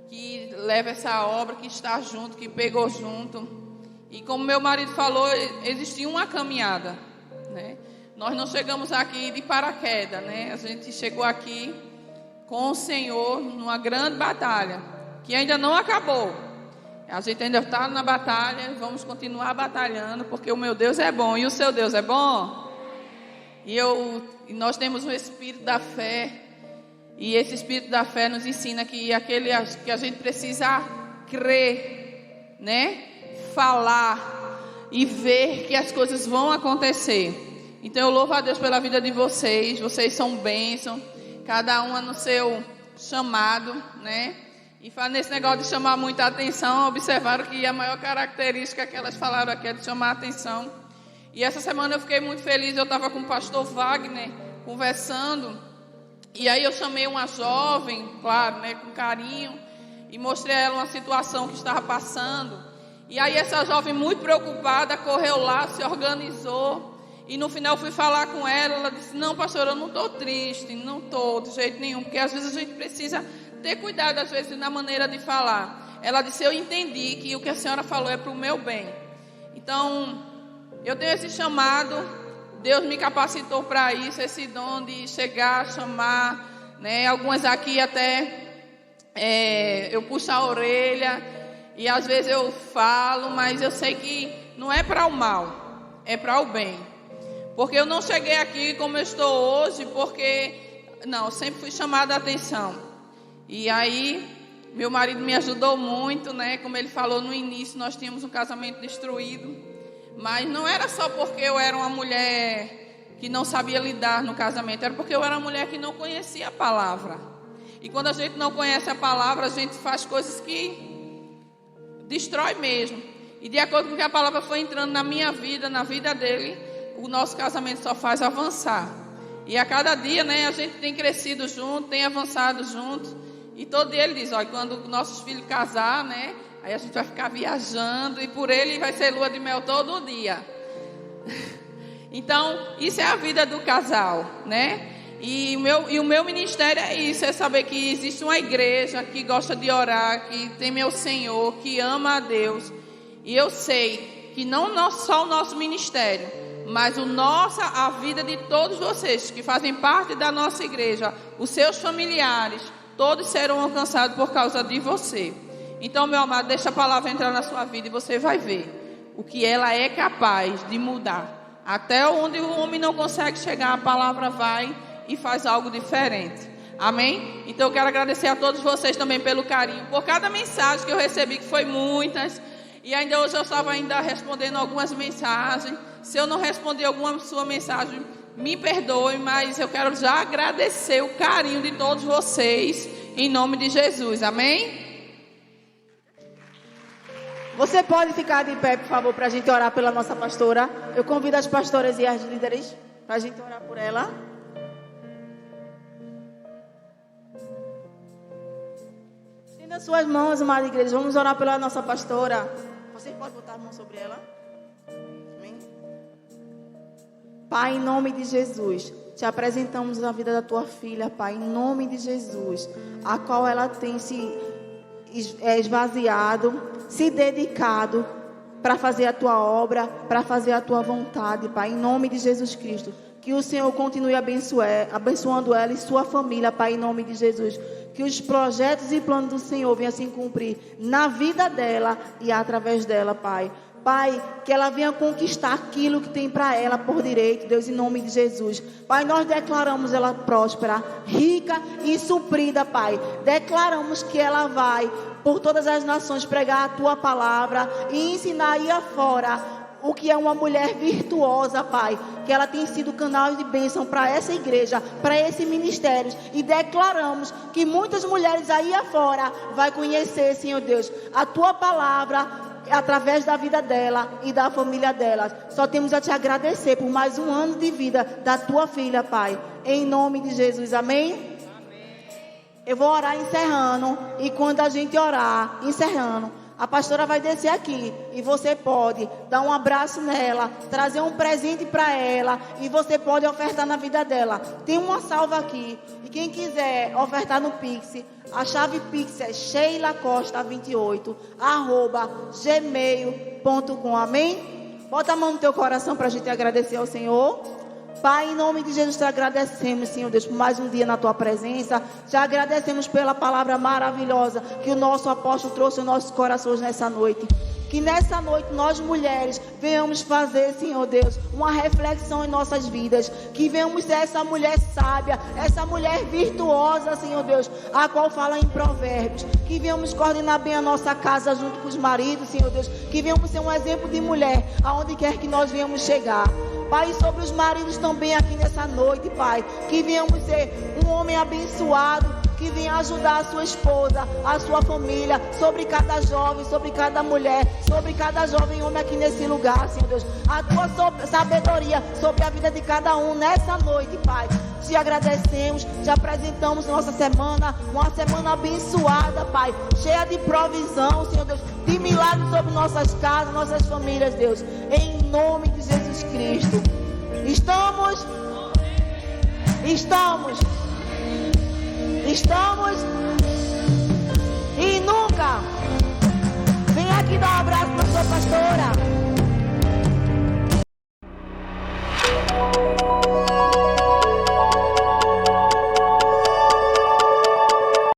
que leva essa obra, que está junto, que pegou junto. E como meu marido falou, existia uma caminhada, né? Nós não chegamos aqui de paraquedas, né? A gente chegou aqui com o Senhor numa grande batalha, que ainda não acabou. A gente ainda está na batalha, vamos continuar batalhando, porque o meu Deus é bom. E o seu Deus é bom? E nós temos o Espírito da fé, e esse Espírito da fé nos ensina que que a gente precisa crer, né? Falar e ver que as coisas vão acontecer. Então eu louvo a Deus pela vida de vocês. Vocês são bênção, cada uma no seu chamado, né? E nesse negócio de chamar muita atenção, observaram que a maior característica que elas falaram aqui é de chamar a atenção. E essa semana eu fiquei muito feliz, eu estava com o pastor Wagner conversando, e aí eu chamei uma jovem, claro, né, com carinho, e mostrei a ela uma situação que estava passando. E aí essa jovem, muito preocupada, correu lá, se organizou, e no final eu fui falar com ela, ela disse: não, pastor, eu não estou triste, não estou de jeito nenhum, porque às vezes a gente precisa ter cuidado, às vezes, na maneira de falar. Ela disse: eu entendi que o que a senhora falou é para o meu bem. Então, eu tenho esse chamado, Deus me capacitou para isso, esse dom de chegar, chamar, né? Algumas aqui até eu puxo a orelha, e às vezes eu falo, mas eu sei que não é para o mal, é para o bem. Porque eu não cheguei aqui como eu estou hoje, porque, não, sempre fui chamada a atenção. E aí, meu marido me ajudou muito, né? Como ele falou no início, nós tínhamos um casamento destruído. Mas não era só porque eu era uma mulher que não sabia lidar no casamento, era porque eu era uma mulher que não conhecia a palavra. E quando a gente não conhece a palavra, a gente faz coisas que destrói mesmo. E de acordo com que a palavra foi entrando na minha vida, na vida dele, o nosso casamento só faz avançar. E a cada dia, né, a gente tem crescido junto, tem avançado junto. E todo dia ele diz, olha, quando nossos filhos casar, né, aí a gente vai ficar viajando e por ele vai ser lua de mel todo dia. Então, isso é a vida do casal, né? E o meu ministério é isso, é saber que existe uma igreja que gosta de orar, que teme ao Senhor, que ama a Deus. E eu sei que não só o nosso ministério, mas a vida de todos vocês que fazem parte da nossa igreja, os seus familiares, todos serão alcançados por causa de você. Então, meu amado, deixa a palavra entrar na sua vida e você vai ver o que ela é capaz de mudar. Até onde o homem não consegue chegar, a palavra vai e faz algo diferente. Amém? Então eu quero agradecer a todos vocês também pelo carinho, por cada mensagem que eu recebi, que foi muitas. E ainda hoje eu estava respondendo algumas mensagens. Se eu não respondi alguma sua mensagem, me perdoe, mas eu quero já agradecer o carinho de todos vocês, em nome de Jesus. Amém? Você pode ficar de pé, por favor, para a gente orar pela nossa pastora. Eu convido as pastoras e as líderes para a gente orar por ela. Estenda suas mãos, amada igreja. Vamos orar pela nossa pastora. Você pode botar a mão sobre ela? Amém? Pai, em nome de Jesus, te apresentamos a vida da tua filha, Pai, em nome de Jesus, a qual ela tem se esvaziado, se dedicado para fazer a tua obra, para fazer a tua vontade, Pai, em nome de Jesus Cristo. Que o Senhor continue abençoando ela e sua família, Pai, em nome de Jesus. Que os projetos e planos do Senhor venham se cumprir na vida dela e através dela, Pai. Pai, que ela venha conquistar aquilo que tem para ela por direito, Deus, em nome de Jesus. Pai, nós declaramos ela próspera, rica e suprida, Pai. Declaramos que ela vai por todas as nações pregar a tua palavra e ensinar aí afora o que é uma mulher virtuosa, Pai, que ela tem sido canal de bênção para essa igreja, para esse ministério, e declaramos que muitas mulheres aí afora vai conhecer, Senhor Deus, a tua palavra através da vida dela e da família dela. Só temos a te agradecer por mais um ano de vida da tua filha, Pai, em nome de Jesus, amém? Eu vou orar encerrando, e quando a gente orar encerrando, a pastora vai descer aqui e você pode dar um abraço nela, trazer um presente para ela e você pode ofertar na vida dela. Tem uma salva aqui e quem quiser ofertar no Pix, a chave Pix é sheilacosta28@gmail.com. Amém? Bota a mão no teu coração para a gente agradecer ao Senhor. Pai, em nome de Jesus, te agradecemos, Senhor Deus, por mais um dia na tua presença. Te agradecemos pela palavra maravilhosa que o nosso apóstolo trouxe aos nossos corações nessa noite. Que nessa noite nós mulheres venhamos fazer, Senhor Deus, uma reflexão em nossas vidas. Que venhamos ser essa mulher sábia, essa mulher virtuosa, Senhor Deus, a qual fala em Provérbios. Que venhamos coordenar bem a nossa casa junto com os maridos, Senhor Deus. Que venhamos ser um exemplo de mulher aonde quer que nós venhamos chegar. Pai, sobre os maridos também aqui nessa noite, Pai. Que venhamos ser um homem abençoado, que venha ajudar a sua esposa, a sua família, sobre cada jovem, sobre cada mulher, sobre cada jovem homem aqui nesse lugar, Senhor Deus. A tua sabedoria sobre a vida de cada um nessa noite, Pai. Te agradecemos, te apresentamos nossa semana, uma semana abençoada, Pai, cheia de provisão, Senhor Deus, de milagres sobre nossas casas, nossas famílias, Deus, em nome de Jesus Cristo. Estamos e nunca